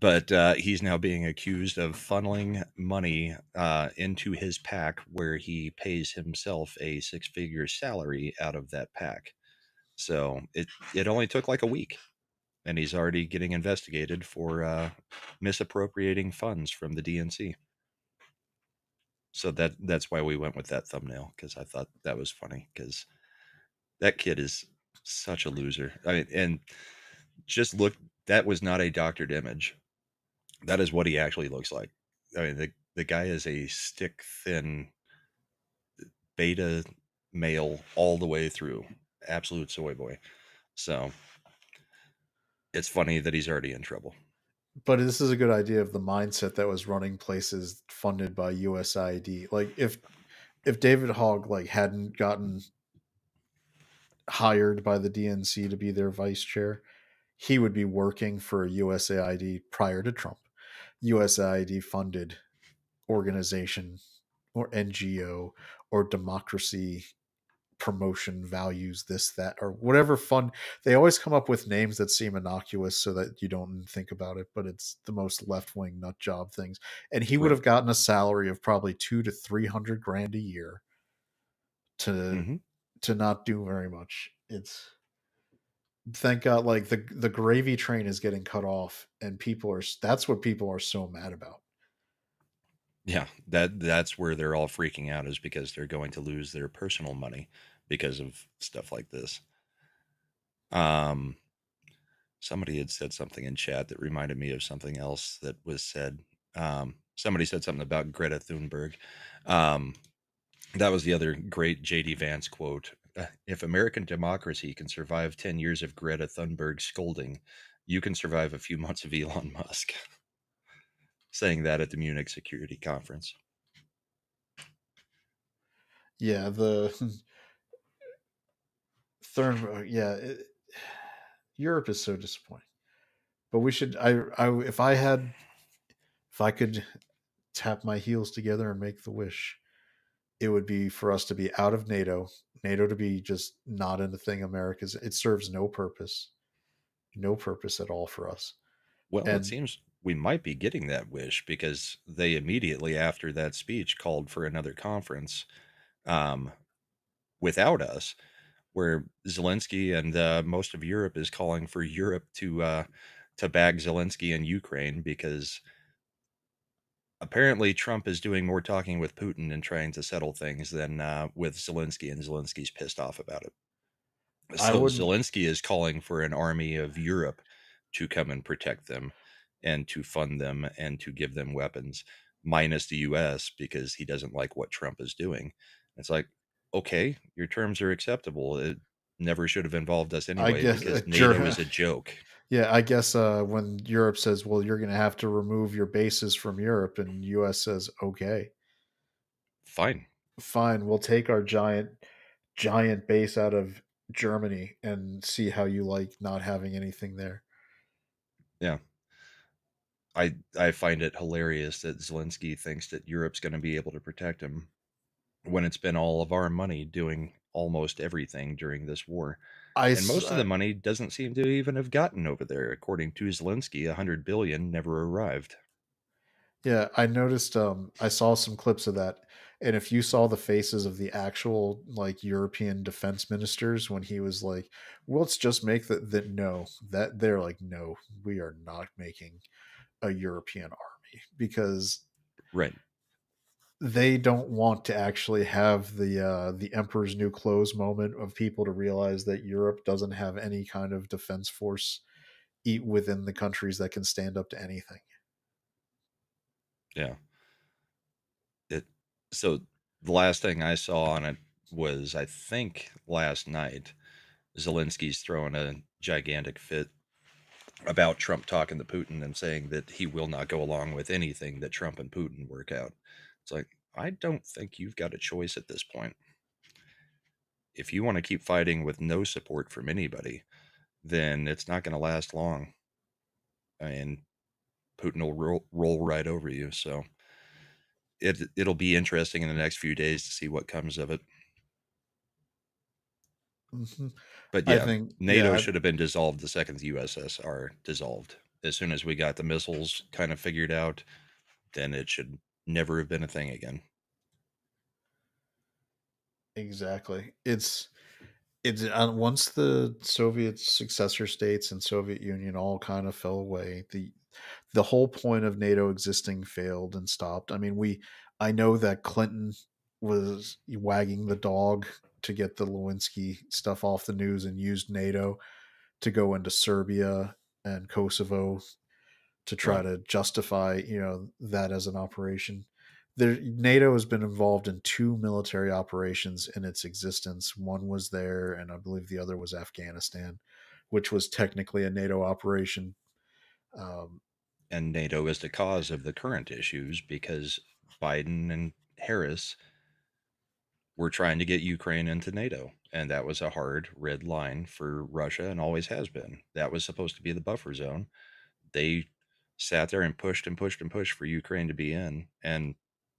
but he's now being accused of funneling money into his PAC, where he pays himself a 6-figure salary out of that PAC. So it only took like a week, and he's already getting investigated for misappropriating funds from the DNC. So that's why we went with that thumbnail, because I thought that was funny, because that kid is such a loser. I mean, and just look, that was not a doctored image. That is what he actually looks like. I mean, the guy is a stick thin beta male all the way through, absolute soy boy. So it's funny that he's already in trouble. But this is a good idea of the mindset that was running places funded by USAID. Like if David Hogg like hadn't gotten hired by the DNC to be their vice chair, he would be working for USAID prior to Trump. USAID funded organization or NGO or democracy promotion values, this, that, or whatever fund. They always come up with names that seem innocuous so that you don't think about it, but it's the most left-wing nut job things. And he would Right. have gotten a salary of probably 200 to 300 grand a year to not do very much. It's, thank God, like the gravy train is getting cut off, and that's what people are so mad about. Yeah, that's where they're all freaking out, is because they're going to lose their personal money because of stuff like this. Somebody had said something in chat that reminded me of something else that was said. Somebody said something about Greta Thunberg. That was the other great JD Vance quote. If American democracy can survive 10 years of Greta Thunberg scolding, you can survive a few months of Elon Musk. Saying that at the Munich Security Conference. Yeah, the third. Yeah, Europe is so disappointing. But we should. If I could tap my heels together and make the wish, it would be for us to be out of NATO. NATO to be just not in the thing America's. It serves no purpose at all for us. Well, it And seems we might be getting that wish because they immediately after that speech called for another conference um, without us, where Zelensky and most of Europe is calling for Europe to back Zelensky in Ukraine because apparently Trump is doing more talking with Putin and trying to settle things than with Zelensky, and Zelensky's pissed off about it. I So wouldn't. Zelensky is calling for an army of Europe to come and protect them and to fund them and to give them weapons, minus the US because he doesn't like what Trump is doing. It's like, okay, your terms are acceptable. It never should have involved us I anyway guess because NATO is a joke. yeah, I guess when Europe says, "Well, you're going to have to remove your bases from Europe," and U.S. says, "Okay, Fine. fine, we'll take our giant base out of Germany and see how you like not having anything there." Yeah. I find it hilarious that Zelensky thinks that Europe's going to be able to protect him when it's been all of our money doing almost everything during this war. I, And s- most of the money doesn't seem to even have gotten over there. According to Zelensky, 100 billion never arrived. Yeah, I noticed. I saw some clips of that, and if you saw the faces of the actual like European defense ministers when he was like, "Well, let's just make that," no, that they're like, "No, we are not making a European army," because Right. they don't want to actually have the emperor's new clothes moment of people to realize that Europe doesn't have any kind of defense force within the countries that can stand up to anything. Yeah. It so the last thing I saw on it was I think last night Zelensky's throwing a gigantic fit about Trump talking to Putin and saying that he will not go along with anything that Trump and Putin work out. It's like, I don't think you've got a choice at this point. If you want to keep fighting with no support from anybody, then it's not going to last long. And Putin will roll right over you. So it'll be interesting in the next few days to see what comes of it. Hmm. But I yeah, think, NATO should have been dissolved the second the USSR dissolved. As soon as we got the missiles kind of figured out, then it should never have been a thing again. exactly. It's once the Soviet successor states and Soviet Union all kind of fell away, the whole point of NATO existing failed and stopped. I mean, I know that Clinton was wagging the dog to get the Lewinsky stuff off the news and used NATO to go into Serbia and Kosovo to try Right. to justify, that as an operation. NATO has been involved in two military operations in its existence. One was there, and I believe the other was Afghanistan, which was technically a NATO operation. Um, And NATO is the cause of the current issues because Biden and Harris were trying to get Ukraine into NATO. And that was a hard red line for Russia and always has been. That was supposed to be the buffer zone. They sat there and pushed and pushed and pushed for Ukraine to be in. And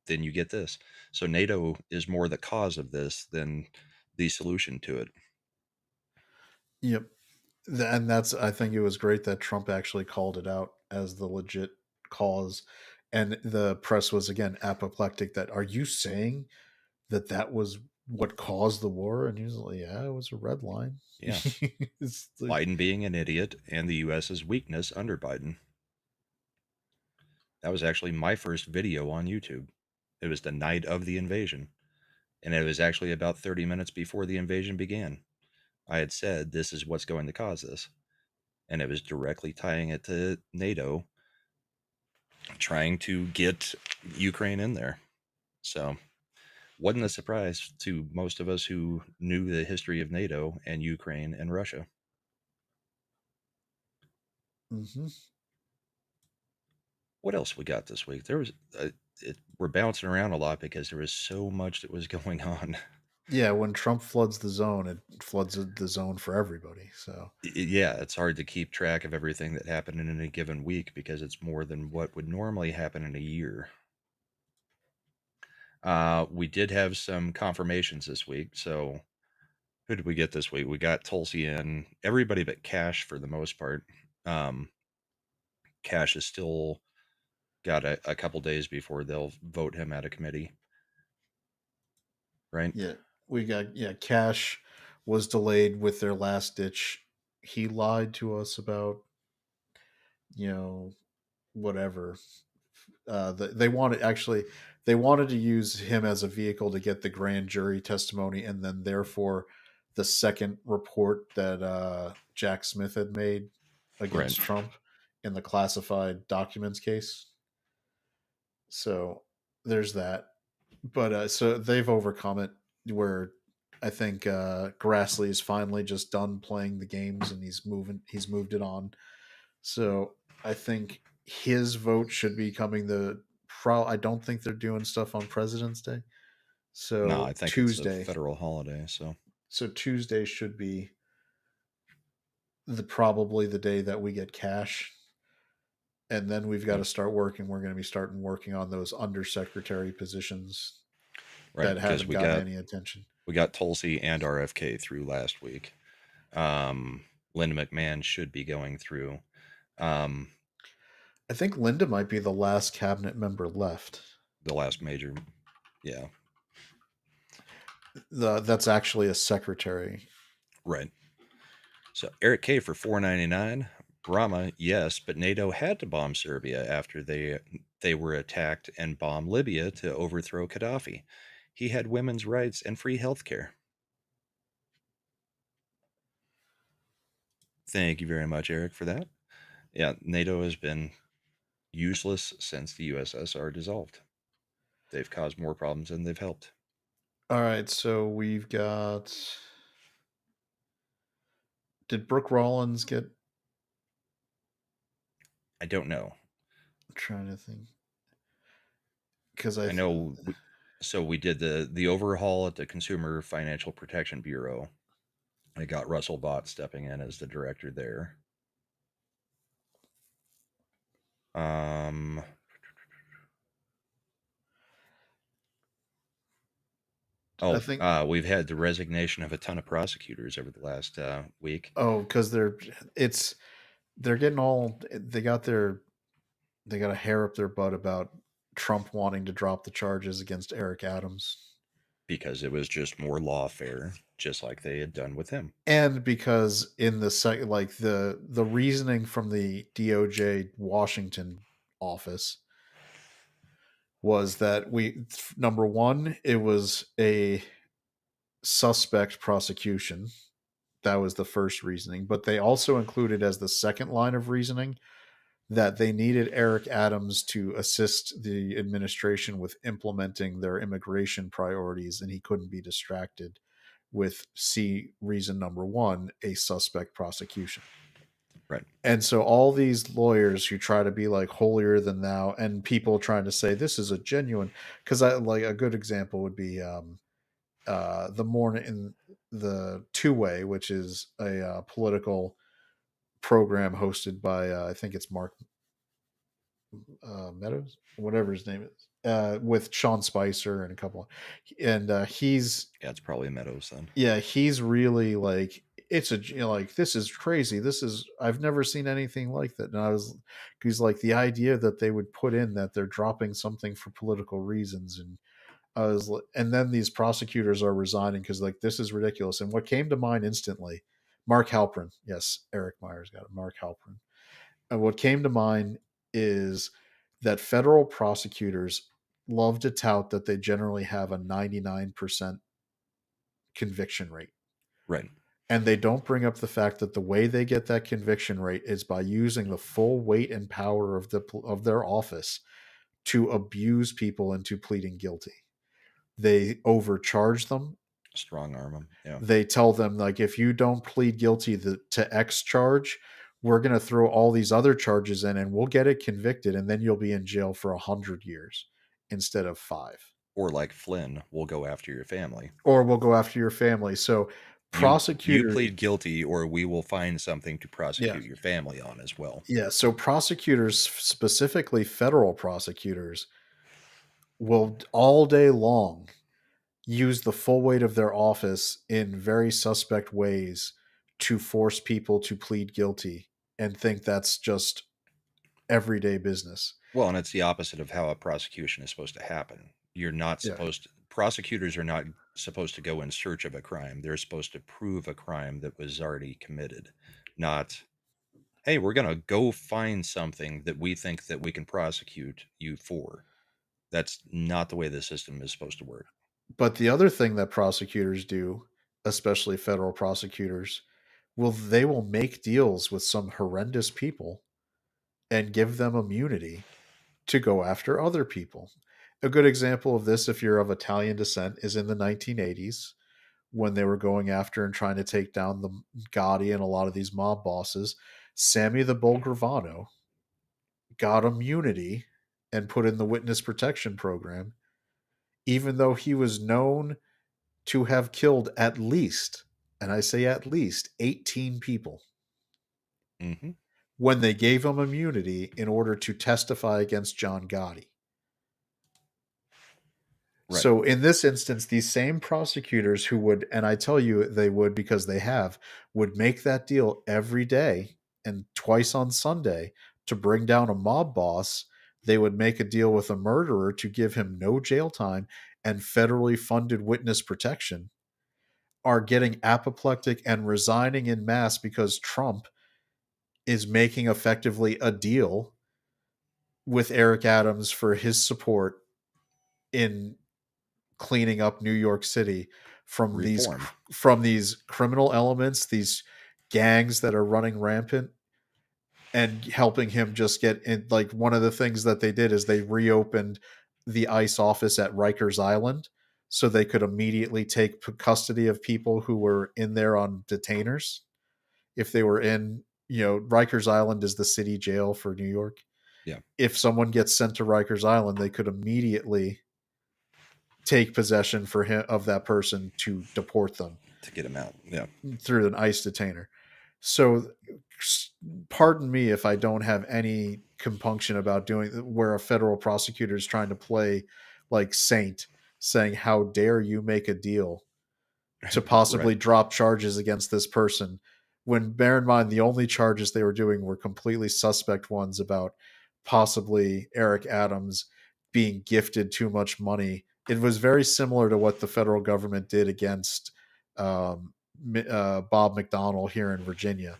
then you get this. So NATO is more the cause of this than the solution to it. yep, and that's, I think it was great that Trump actually called it out as the legit cause, and the press was again apoplectic. That, are you saying that was what caused the war? And he was like, yeah, it was a red line. Yeah. It's like, Biden being an idiot and the US's weakness under Biden. That was actually my first video on YouTube. It was the night of the invasion. And it was actually about 30 minutes before the invasion began. I had said, this is what's going to cause this. And it was directly tying it to NATO trying to get Ukraine in there. So, wasn't a surprise to most of us who knew the history of NATO and Ukraine and Russia. mhm. What else we got this week? There was, we're bouncing around a lot because there was so much that was going on. Yeah, when Trump floods the zone, it floods the zone for everybody. So, Yeah, it's hard to keep track of everything that happened in a given week because it's more than what would normally happen in a year. We did have some confirmations this week. So Who did we get this week? We got Tulsi in. Everybody but Cash for the most part. Cash has still got a couple days before they'll vote him out of committee. Right? Yeah, we got Cash was delayed with their last ditch. He lied to us about whatever. They wanted to use him as a vehicle to get the grand jury testimony, and then therefore the second report that Jack Smith had made against Right. Trump in the classified documents case. So there's that. But so they've overcome it where I think Grassley is finally just done playing the games and he's moved it on. So I think his vote should be coming I don't think they're doing stuff on President's Day. No, I So think it's a Tuesday. federal holiday. So Tuesday should be probably the day that we get Cash. And then we've got to start working. We're going to be starting working on those undersecretary positions that haven't gotten any attention. We got Tulsi and RFK through last week. Linda McMahon should be going through. I think Linda might be the last cabinet member left. The last major. Yeah. That's actually a secretary. Right. So Eric K for $4.99. Brahma, yes, but NATO had to bomb Serbia after they were attacked and bomb Libya to overthrow Gaddafi. He had women's rights and free health care. Thank you very much, Eric, for that. Yeah, NATO has been useless since the USSR dissolved. They've caused more problems than they've helped. All right, so we've got. Did Brooke Rollins get? I don't know. I'm trying to think. Because I know. So we did the overhaul at the Consumer Financial Protection Bureau. I got Russell Bott stepping in as the director there. I think we've had the resignation of a ton of prosecutors over the last week. Oh, because they're getting all they got a hair up their butt about Trump wanting to drop the charges against Eric Adams. Because it was just more lawfare, just like they had done with him. And because in the the reasoning from the DOJ Washington office was that number one, it was a suspect prosecution. That was the first reasoning. But they also included as the second line of reasoning that they needed Eric Adams to assist the administration with implementing their immigration priorities, and he couldn't be distracted with reason number one, a suspect prosecution. Right. And so all these lawyers who try to be like holier than thou, and people trying to say this is a genuine, because I like a good example would be the morning in the Two Way, which is a political program hosted by I think it's Mark Meadows, whatever his name is, with Sean Spicer and a couple, and he's it's probably Meadows then. Yeah, he's really like it's like this is crazy. I've never seen anything like that. And he's like the idea that they would put in that they're dropping something for political reasons, and and then these prosecutors are resigning because like this is ridiculous. And what came to mind instantly, Mark Halperin, yes, Eric Myers got it, Mark Halperin. And what came to mind is that federal prosecutors love to tout that they generally have a 99% conviction rate. Right. And they don't bring up the fact that the way they get that conviction rate is by using the full weight and power of their office to abuse people into pleading guilty. They overcharge them. Strong arm them. Yeah. They tell them like, if you don't plead guilty to X charge, we're going to throw all these other charges in and we'll get it convicted. And then you'll be in jail for 100 years instead of 5. Or like Flynn, we'll go after your family. So prosecutors, you plead guilty or we will find something to prosecute your family on as well. Yeah. So prosecutors, specifically federal prosecutors, will all day long use the full weight of their office in very suspect ways to force people to plead guilty and think that's just everyday business. Well, and it's the opposite of how a prosecution is supposed to happen. You're not Yeah. supposed to, prosecutors are not supposed to go in search of a crime. They're supposed to prove a crime that was already committed, not, hey, we're going to go find something that we think that we can prosecute you for. That's not the way the system is supposed to work. But the other thing that prosecutors do, especially federal prosecutors, they will make deals with some horrendous people and give them immunity to go after other people. A good example of this, if you're of Italian descent, is in the 1980s when they were going after and trying to take down the Gotti and a lot of these mob bosses. Sammy the Bull Gravano got immunity and put in the witness protection program, even though he was known to have killed at least, and I say at least, 18 people. Mm-hmm. When they gave him immunity in order to testify against John Gotti. Right. So in this instance, these same prosecutors who would, and I tell you they would because they have, would make that deal every day and twice on Sunday to bring down a mob boss. They would make a deal with a murderer to give him no jail time and federally funded witness protection, are getting apoplectic and resigning in mass because Trump is making effectively a deal with Eric Adams for his support in cleaning up New York City from Reform. these criminal elements, these gangs that are running rampant, and helping him just get in. Like, one of the things that they did is they reopened the ICE office at Rikers Island so they could immediately take custody of people who were in there on detainers. If they were in, Rikers Island is the city jail for New York. Yeah. If someone gets sent to Rikers Island, they could immediately take possession for him of that person to deport them To get him out. Yeah. through an ICE detainer. So pardon me if I don't have any compunction about doing where a federal prosecutor is trying to play like saint, saying, how dare you make a deal to possibly Right. drop charges against this person, when, bear in mind, the only charges they were doing were completely suspect ones about possibly Eric Adams being gifted too much money. It was very similar to what the federal government did against Bob McDonnell here in Virginia,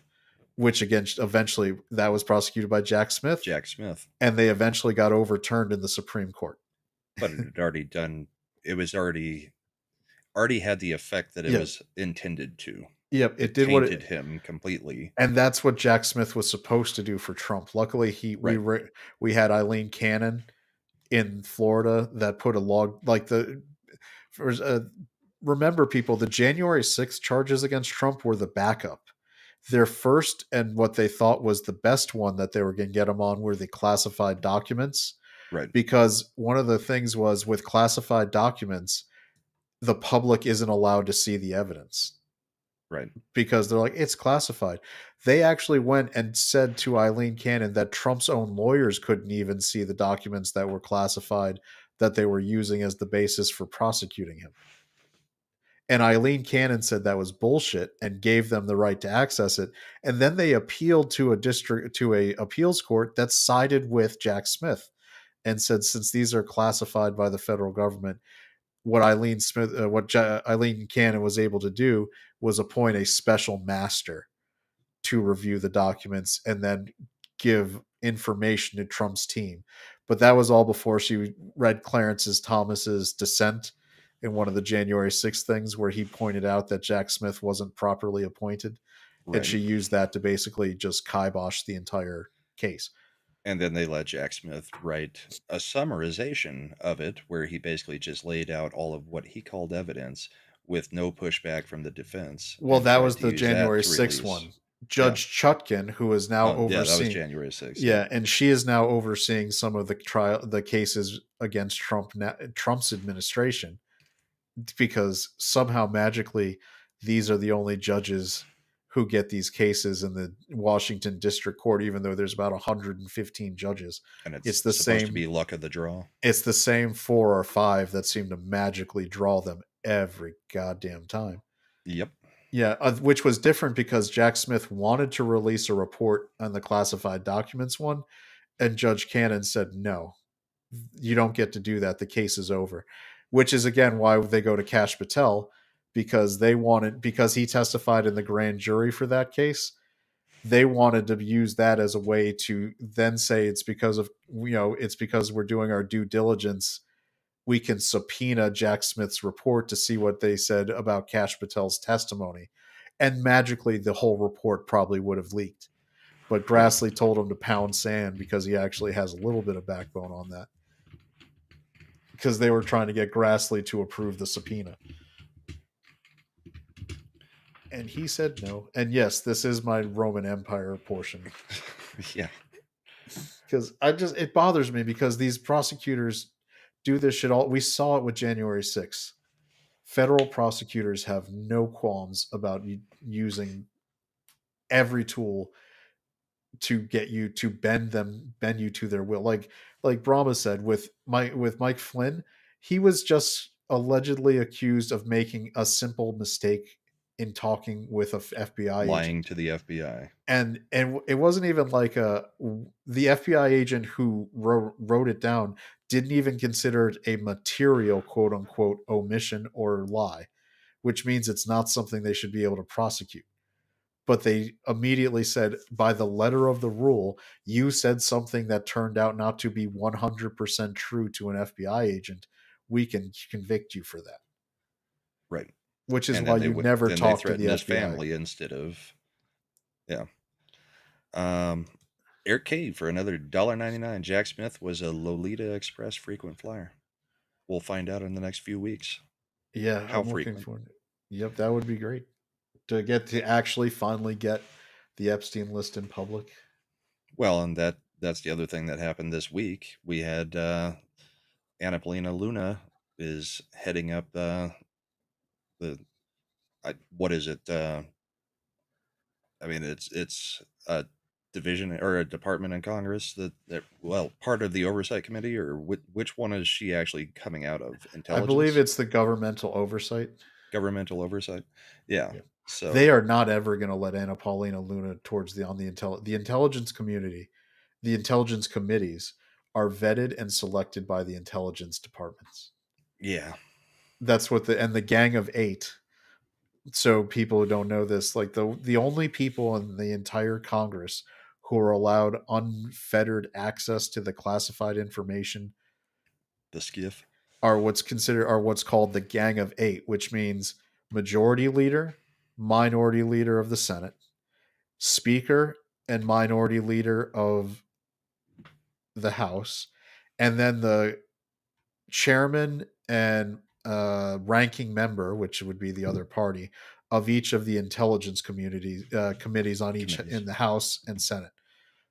which again, eventually that was prosecuted by Jack Smith, and they eventually got overturned in the Supreme Court. But it had already done, it was already had the effect that it Yep. was intended to. Yep, It did what tainted him completely. and that's what Jack Smith was supposed to do for Trump. Luckily, we had Eileen Cannon in Florida that put a log like remember, people, the January 6th charges against Trump were the backup. Their first and what they thought was the best one that they were going to get him on were the classified documents. Right. Because one of the things was, with classified documents, the public isn't allowed to see the evidence. Right. Because they're like, it's classified. They actually went and said to Eileen Cannon that Trump's own lawyers couldn't even see the documents that were classified that they were using as the basis for prosecuting him. And Eileen Cannon said that was bullshit and gave them the right to access it. And then they appealed to a appeals court that sided with Jack Smith and said, since these are classified by the federal government, what Eileen Cannon was able to do was appoint a special master to review the documents and then give information to Trump's team. But that was all before she read Clarence Thomas's dissent in one of the January 6th things, where he pointed out that Jack Smith wasn't properly appointed. Right. And she used that to basically just kibosh the entire case. And then they let Jack Smith write a summarization of it, where he basically just laid out all of what he called evidence with no pushback from the defense. Well, that was the January 6th one. Judge Chutkin, who is now overseeing. Yeah, that was January 6th. Yeah, and she is now overseeing some of the cases against Trump's administration, because somehow magically these are the only judges who get these cases in the Washington District Court, even though there's about 115 judges. And it's the supposed same to be luck of the draw. It's the same 4 or 5 that seem to magically draw them every goddamn time. Yep. Yeah, which was different because Jack Smith wanted to release a report on the classified documents one, and Judge Cannon said, no, you don't get to do that. The case is over. Which is, again, why they go to Kash Patel, because because he testified in the grand jury for that case. They wanted to use that as a way to then say it's because we're doing our due diligence. We can subpoena Jack Smith's report to see what they said about Kash Patel's testimony. And magically, the whole report probably would have leaked. But Grassley told him to pound sand because he actually has a little bit of backbone on that. Because they were trying to get Grassley to approve the subpoena. And he said no. And yes, this is my Roman Empire portion. Yeah. Because it bothers me because these prosecutors do this shit all. We saw it with January 6th. Federal prosecutors have no qualms about using every tool to get you to bend you to their will. Like Brahma said with Mike Flynn, he was just allegedly accused of making a simple mistake in talking with a FBI Lying agent. to the FBI. And it wasn't even like the FBI agent who wrote it down didn't even consider it a material quote unquote omission or lie, which means it's not something they should be able to prosecute. But they immediately said, by the letter of the rule, you said something that turned out not to be 100% true to an FBI agent. We can convict you for that. Right. Which is And why then you never they talk to the threatened his FBI. family instead of, yeah. Eric K for another $1.99. Jack Smith was a Lolita Express frequent flyer. We'll find out in the next few weeks. Yeah, How I'm looking frequent? for it. Yep, that would be great to actually finally get the Epstein list in public. Well, and that's the other thing that happened this week. We had Anna Paulina Luna is heading up what is it? I mean, it's a division or a department in Congress that part of the Oversight Committee, or which one is she actually coming out of? I Intelligence? believe it's the governmental oversight. Governmental oversight. Yeah. Yep. So They are not ever going to let Anna Paulina Luna towards the intelligence community. The intelligence committees are vetted and selected by the intelligence departments. yeah. That's what the Gang of Eight. So people who don't know this, like the only people in the entire Congress who are allowed unfettered access to the classified information The skiff. are what's called the Gang of Eight, which means majority leader, minority leader of the Senate, speaker, and minority leader of the House, and then the chairman and ranking member, which would be the other party, of each of the intelligence committees on each Committees. in the House and Senate.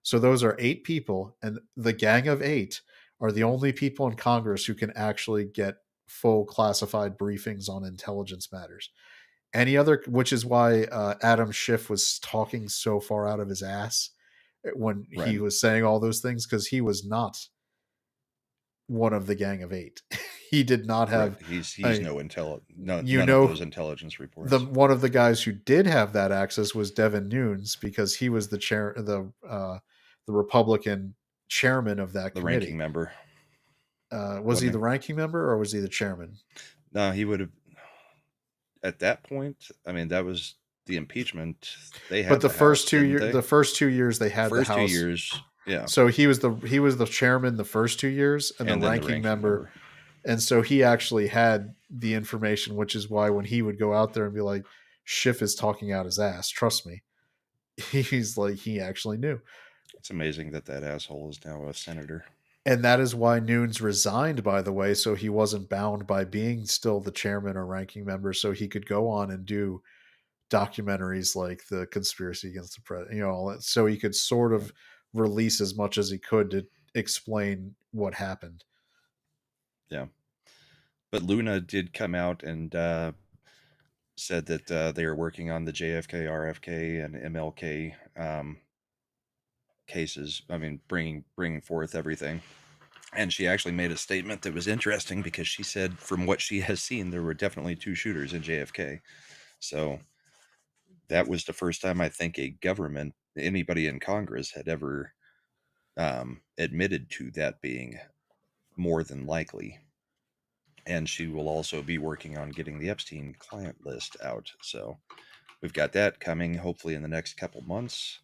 So those are 8 people, and the Gang of 8 are the only people in Congress who can actually get full classified briefings on intelligence matters. Which is why Adam Schiff was talking so far out of his ass when he Right. was saying all those things, because he was not one of the Gang of 8. He did not have. Right. He's I- no none you of know, those intelligence reports. one of the guys who did have that access was Devin Nunes, because he was the Republican chairman of that the committee. ranking member. Was he the ranking member or was he the chairman? No, he would have. At that point, I mean, that was the impeachment. They had, But the first 2 years, years, the first 2 years they had first the 2 House. years, yeah. So he was the chairman the first 2 years, and then the ranking member. And so he actually had the information, which is why when he would go out there and be like, Schiff is talking out his ass, trust me. He's like, he actually knew. It's amazing that asshole is now a senator. And that is why Nunes resigned, by the way, so he wasn't bound by being still the chairman or ranking member, so he could go on and do documentaries like the Conspiracy Against the President, all that, so he could sort of release as much as he could to explain what happened. Yeah. But Luna did come out and said that they are working on the JFK, RFK, and MLK cases. I mean, bringing forth everything. And she actually made a statement that was interesting because she said, from what she has seen, there were definitely 2 shooters in JFK. So that was the first time I think a government, anybody in Congress, had ever admitted to that being more than likely. And she will also be working on getting the Epstein client list out. So we've got that coming hopefully in the next couple months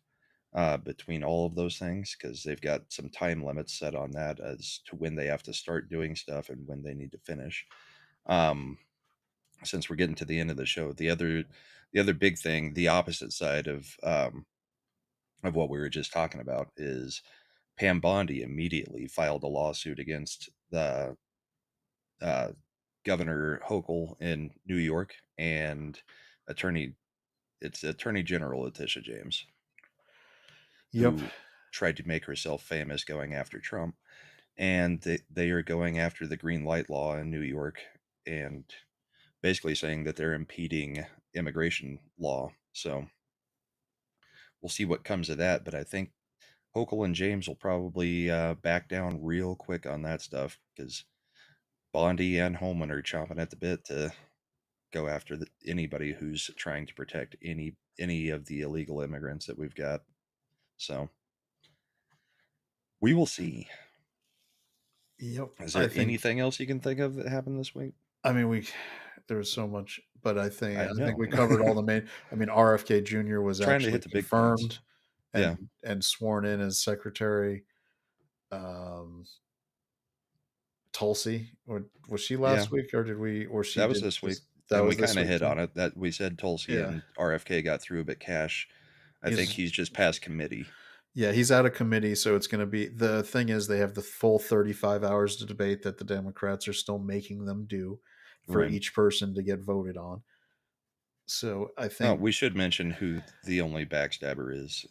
between all of those things, because they've got some time limits set on that as to when they have to start doing stuff and when they need to finish. Since we're getting to the end of the show, the other big thing, the opposite side of what we were just talking about, is Pam Bondi immediately filed a lawsuit against the uh, Governor Hochul in New York and attorney it's Attorney General Letitia James, Yep. who tried to make herself famous going after Trump, and they are going after the green light law in New York and basically saying that they're impeding immigration law. So we'll see what comes of that, but I think Hochul and James will probably back down real quick on that stuff, because Bondi and Holman are chomping at the bit to go after anybody who's trying to protect any of the illegal immigrants that we've got. So we will see. Yep. Is I there think. anything else you can think of that happened this week? I mean, there was so much, but I I think know. we covered all the main. I mean, RFK Jr. was Trying to actually hit the big points. confirmed Yeah. and sworn in as secretary. Tulsi, or was she Yeah. last week, or did we, or she That was did this week. that And we was this kind of week hit too? on it, that we said Tulsi Yeah, and RFK got through, but Cash, I think he's he's just past committee. yeah, he's out of committee, so it's going to be, the thing is they have the full 35 hours to debate that the Democrats are still making them do for Right. each person to get voted on. So I Oh, think we should mention who the only backstabber is.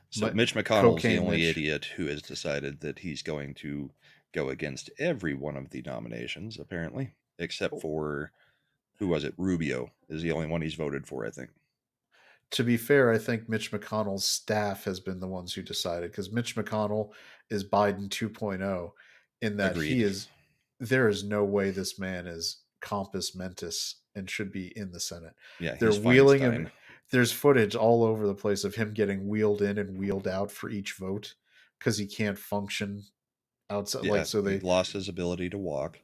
So my Mitch McConnell's the cocaine only Mitch. idiot who has decided that he's going to go against every one of the nominations, apparently, except for, who was it? Rubio is the only one he's voted for, I think. To be fair, I think Mitch McConnell's staff has been the ones who decided, because Mitch McConnell is Biden 2.0 in that Agreed. there is no way this man is compos mentis and should be in the Senate. Yeah, They're he's wheeling him. Feinstein. There's footage all over the place of him getting wheeled in and wheeled out for each vote because he can't function outside. Yeah, Like, so he they, lost his ability to walk.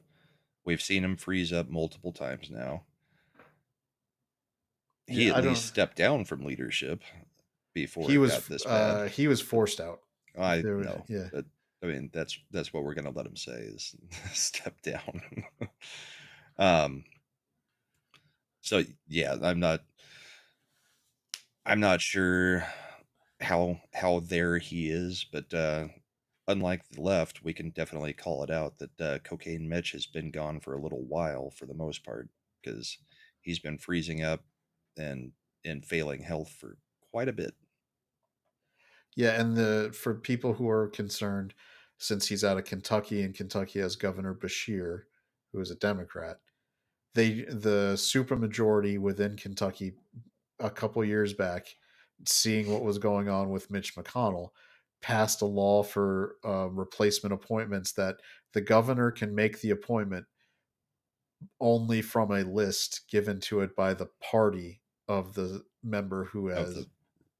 We've seen him freeze up multiple times now. He yeah, at I least don't. stepped down from leadership before it got this bad. He was forced out. I There, know, yeah. but I mean that's what we're gonna let him say is step down. um. So yeah, I'm not sure how there he is, but unlike the left, we can definitely call it out that Cocaine Mitch has been gone for a little while for the most part, because he's been freezing up and in failing health for quite a bit. Yeah, and the for people who are concerned, since he's out of Kentucky and Kentucky has Governor Bashir, who is a Democrat, the supermajority within Kentucky a couple years back, seeing what was going on with Mitch McConnell, passed a law for replacement appointments that the governor can make the appointment only from a list given to it by the party of the member who Of the has,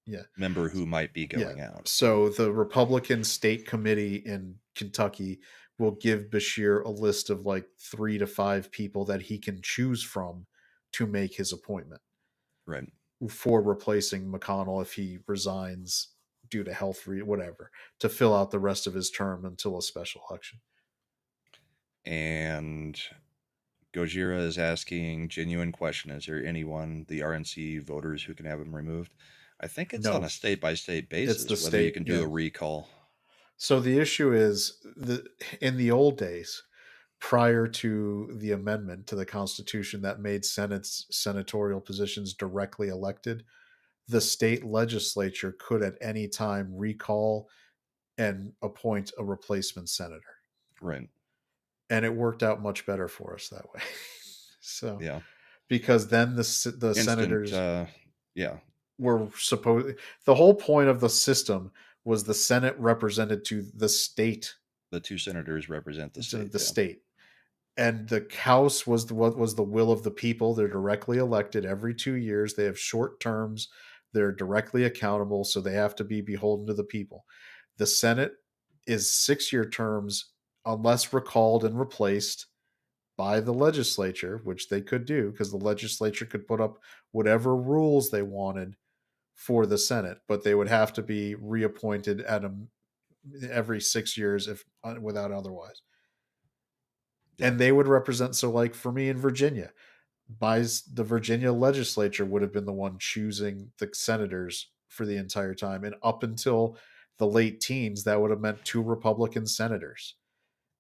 yeah. member who might be Yeah. going out. So the Republican state committee in Kentucky will give Bashir a list of like 3 to 5 people that he can choose from to make his appointment Right. for replacing McConnell if he resigns due to health whatever, to fill out the rest of his term until a special election. And Gojira is asking genuine question: is there anyone, the RNC voters, who can have him removed? I think it's on No, a state by state it's the basis whether you state. can do Yeah. a recall. So the issue is in the old days, prior to the amendment to the Constitution that made senatorial positions directly elected, the state legislature could at any time recall and appoint a replacement senator. Right. And it worked out much better for us that way. So, Yeah. because then the Instant. senators Yeah. were supposed, the whole point of the system was the Senate represented to the state The 2 senators represent the state. the Yeah. state. And the House was what was the will of the people. They're directly elected every 2 years. They have short terms. They're directly accountable, so they have to be beholden to the people. The Senate is 6-year terms unless recalled and replaced by the legislature, which they could do because the legislature could put up whatever rules they wanted for the Senate, but they would have to be reappointed every 6 years if without otherwise. Yeah. And they would represent. So, like for me in Virginia, the Virginia legislature would have been the one choosing the senators for the entire time, and up until the late teens, that would have meant 2 Republican senators.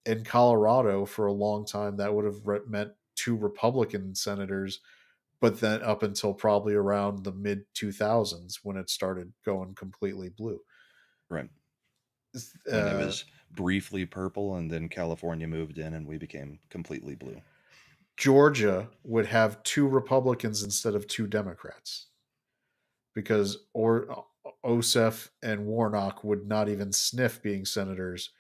In Colorado, for a long time, that would have meant 2 Republican senators, but then up until probably around the mid 2000s when it started going completely blue. Right. When it was briefly purple, and then California moved in, and we became completely blue. Georgia would have 2 Republicans instead of 2 Democrats because Ossoff and Warnock would not even sniff being senators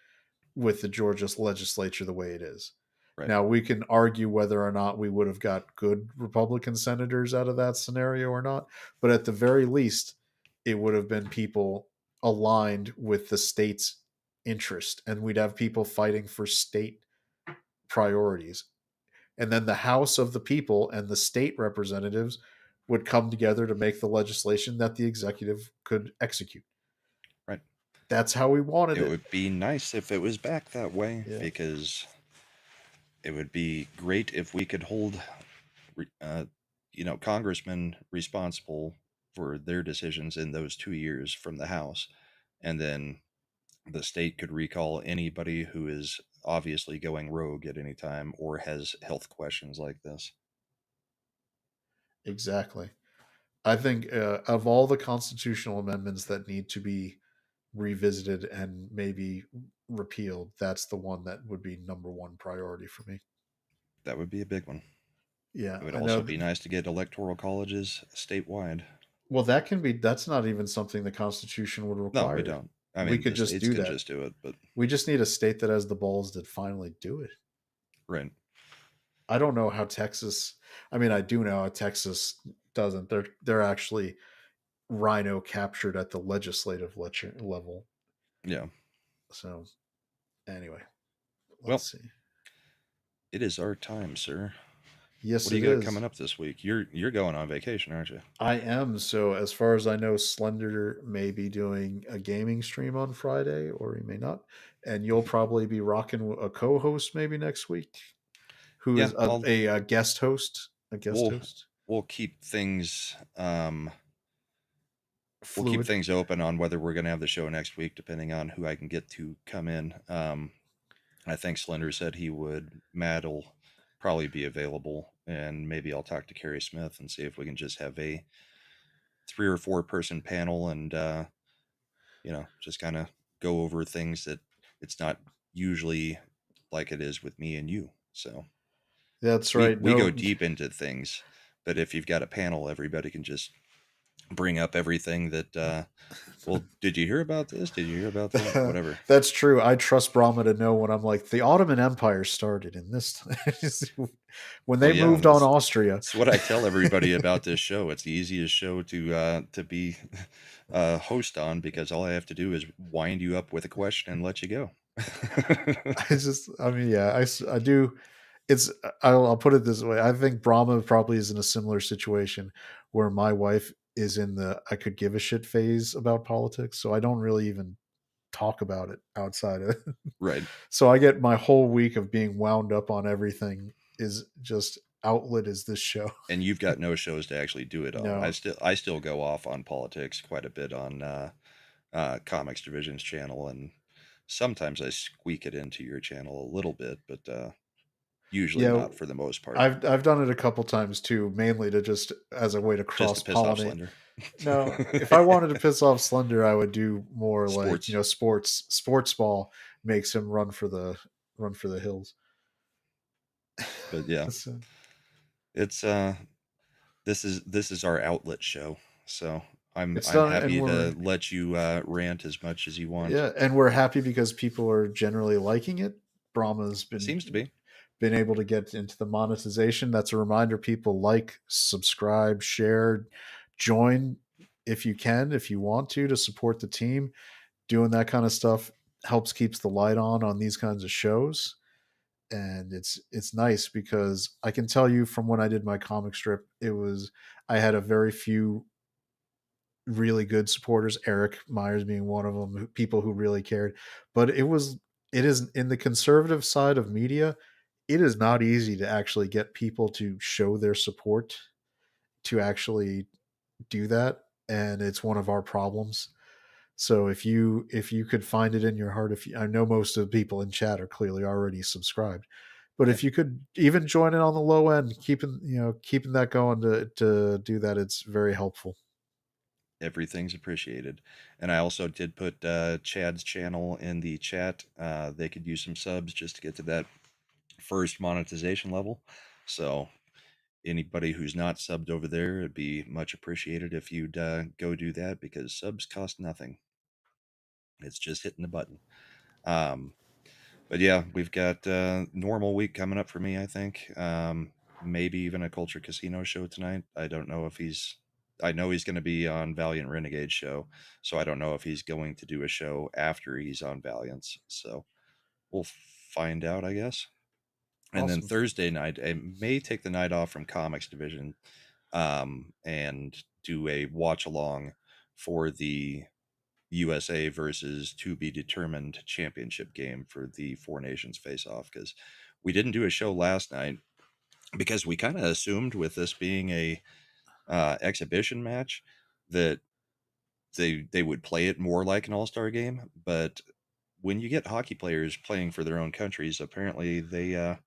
with the Georgia legislature the way it is. Right. Now, we can argue whether or not we would have got good Republican senators out of that scenario or not, but at the very least, it would have been people aligned with the state's interest, and we'd have people fighting for state priorities. And then the House of the people and the state representatives would come together to make the legislation that the executive could execute. Right. That's how we wanted it. It would be nice if it was back that way, Yeah. because it would be great if we could hold, congressmen responsible for their decisions in those 2 years from the House, and then the state could recall anybody who is obviously going rogue at any time or has health questions like this. Exactly. I think of all the constitutional amendments that need to be revisited and maybe repealed, that's the one that would be number one priority for me. That would be a big one. Yeah, It would I also know. be nice to get electoral colleges statewide. Well, that's not even something the Constitution would No, require. we don't. I mean, we could the just states do can that. just do it, but We just need a state that has the balls to finally do it. right. I don't know how Texas. I mean, I do know how Texas doesn't. They're actually rhino captured at the legislative level. Yeah. So, anyway, Well, let's see. It is our time, sir. Yes, What do it you got is. coming up this week? You're going on vacation, aren't you? I am. So, as far as I know, Slender may be doing a gaming stream on Friday, or he may not. And you'll probably be rocking a co-host maybe next week, who Yeah, is a guest host. A guest host. We'll keep things we'll Fluid. keep things open on whether we're going to have the show next week, depending on who I can get to come in. I think Slender said he would. Matt will probably be available, and maybe I'll talk to Carrie Smith and see if we can just have a 3 or 4 person panel and just kind of go over things that it's not usually like it is with me and you. So That's right. We go deep into things, but if you've got a panel, everybody can just bring up everything that well, did you hear about this? Did you hear about that? Whatever. That's true. I trust Brahma to know when I'm like, the Ottoman Empire started in this when they moved on Austria. That's what I tell everybody about this show. It's the easiest show to be host on, because all I have to do is wind you up with a question and let you go. I do. I'll put it this way. I think Brahma probably is in a similar situation where my wife is in the I could give a shit phase about politics. So I don't really even talk about it outside of it. Right. So I get my whole week of being wound up on everything is just outlet is this show. And you've got no shows to actually do it on. No. I still go off on politics quite a bit on Comics Division's channel, and sometimes I squeak it into your channel a little bit, but usually not for the most part. I've done it a couple times too, mainly to just as a way to cross pollinate. No, if I wanted to piss off Slender, I would do more sports. Like sports ball makes him run for the hills. But yeah, it's this is our outlet show. So I'm It's I'm done, and happy we're to let you rant as much as you want. yeah, and we're happy because people are generally liking it. Brahma's It seems to be. been able to get into the monetization. That's a reminder: people like, subscribe, share, join if you can, if you want to support the team. Doing that kind of stuff helps keeps the light on these kinds of shows, and it's nice because I can tell you from when I did my comic strip, I had a very few really good supporters, Eric Myers being one of them, people who really cared. But it is in the conservative side of media, it is not easy to actually get people to show their support, to actually do that, and it's one of our problems. So if you could find it in your heart, if you, I know most of the people in chat are clearly already subscribed, but Yeah. if you could even join it on the low end, keeping that going to do that, it's very helpful. Everything's appreciated. And I also did put Chad's channel in the chat. They could use some subs just to get to that first monetization level. So anybody who's not subbed over there, it'd be much appreciated if you'd go do that, because subs cost nothing. It's just hitting the button. But yeah, we've got normal week coming up for me, I think. Maybe even a Culture Casino show tonight. I don't know if I know he's going to be on Valiant Renegade show, so I don't know if he's going to do a show after he's on Valiant's. So we'll find out, I guess. And then Awesome. Thursday night, I may take the night off from Comics Division, and do a watch along for the USA versus to be determined championship game for the Four Nations face off, because we didn't do a show last night because we kind of assumed, with this being a exhibition match, that they would play it more like an all-star game. But when you get hockey players playing for their own countries, apparently they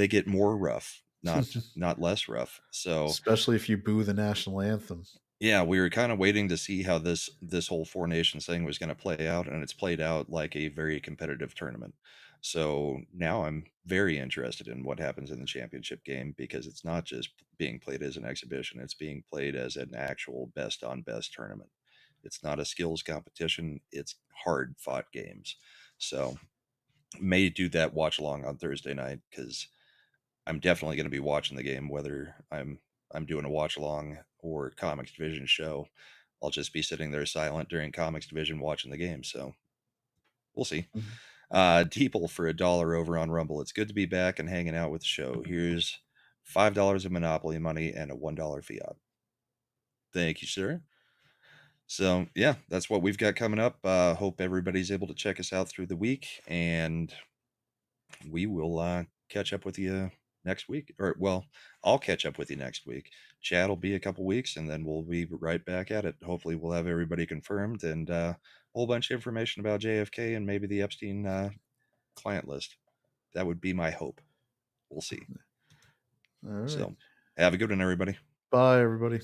get more rough, not less rough. So Especially if you boo the national anthem. yeah, we were kind of waiting to see how this whole Four Nations thing was going to play out, and it's played out like a very competitive tournament. So now I'm very interested in what happens in the championship game, because it's not just being played as an exhibition, it's being played as an actual best on best tournament. It's not a skills competition, it's hard fought games. So may do that watch along on Thursday night, because I'm definitely going to be watching the game, whether I'm doing a watch along or Comics Division show. I'll just be sitting there silent during Comics Division watching the game. So we'll see. Mhm. Deeple for $1 over on Rumble. It's good to be back and hanging out with the show. Here's $5 of Monopoly money and a $1 fiat. Thank you, sir. So yeah, that's what we've got coming up. Hope everybody's able to check us out through the week, and we will catch up with you next week. Or, well, I'll catch up with you next week. Chad will be a couple weeks, and then we'll be right back at it. Hopefully, we'll have everybody confirmed, and a whole bunch of information about JFK and maybe the Epstein client list. That would be my hope. We'll see. All right. So, have a good one, everybody. Bye, everybody.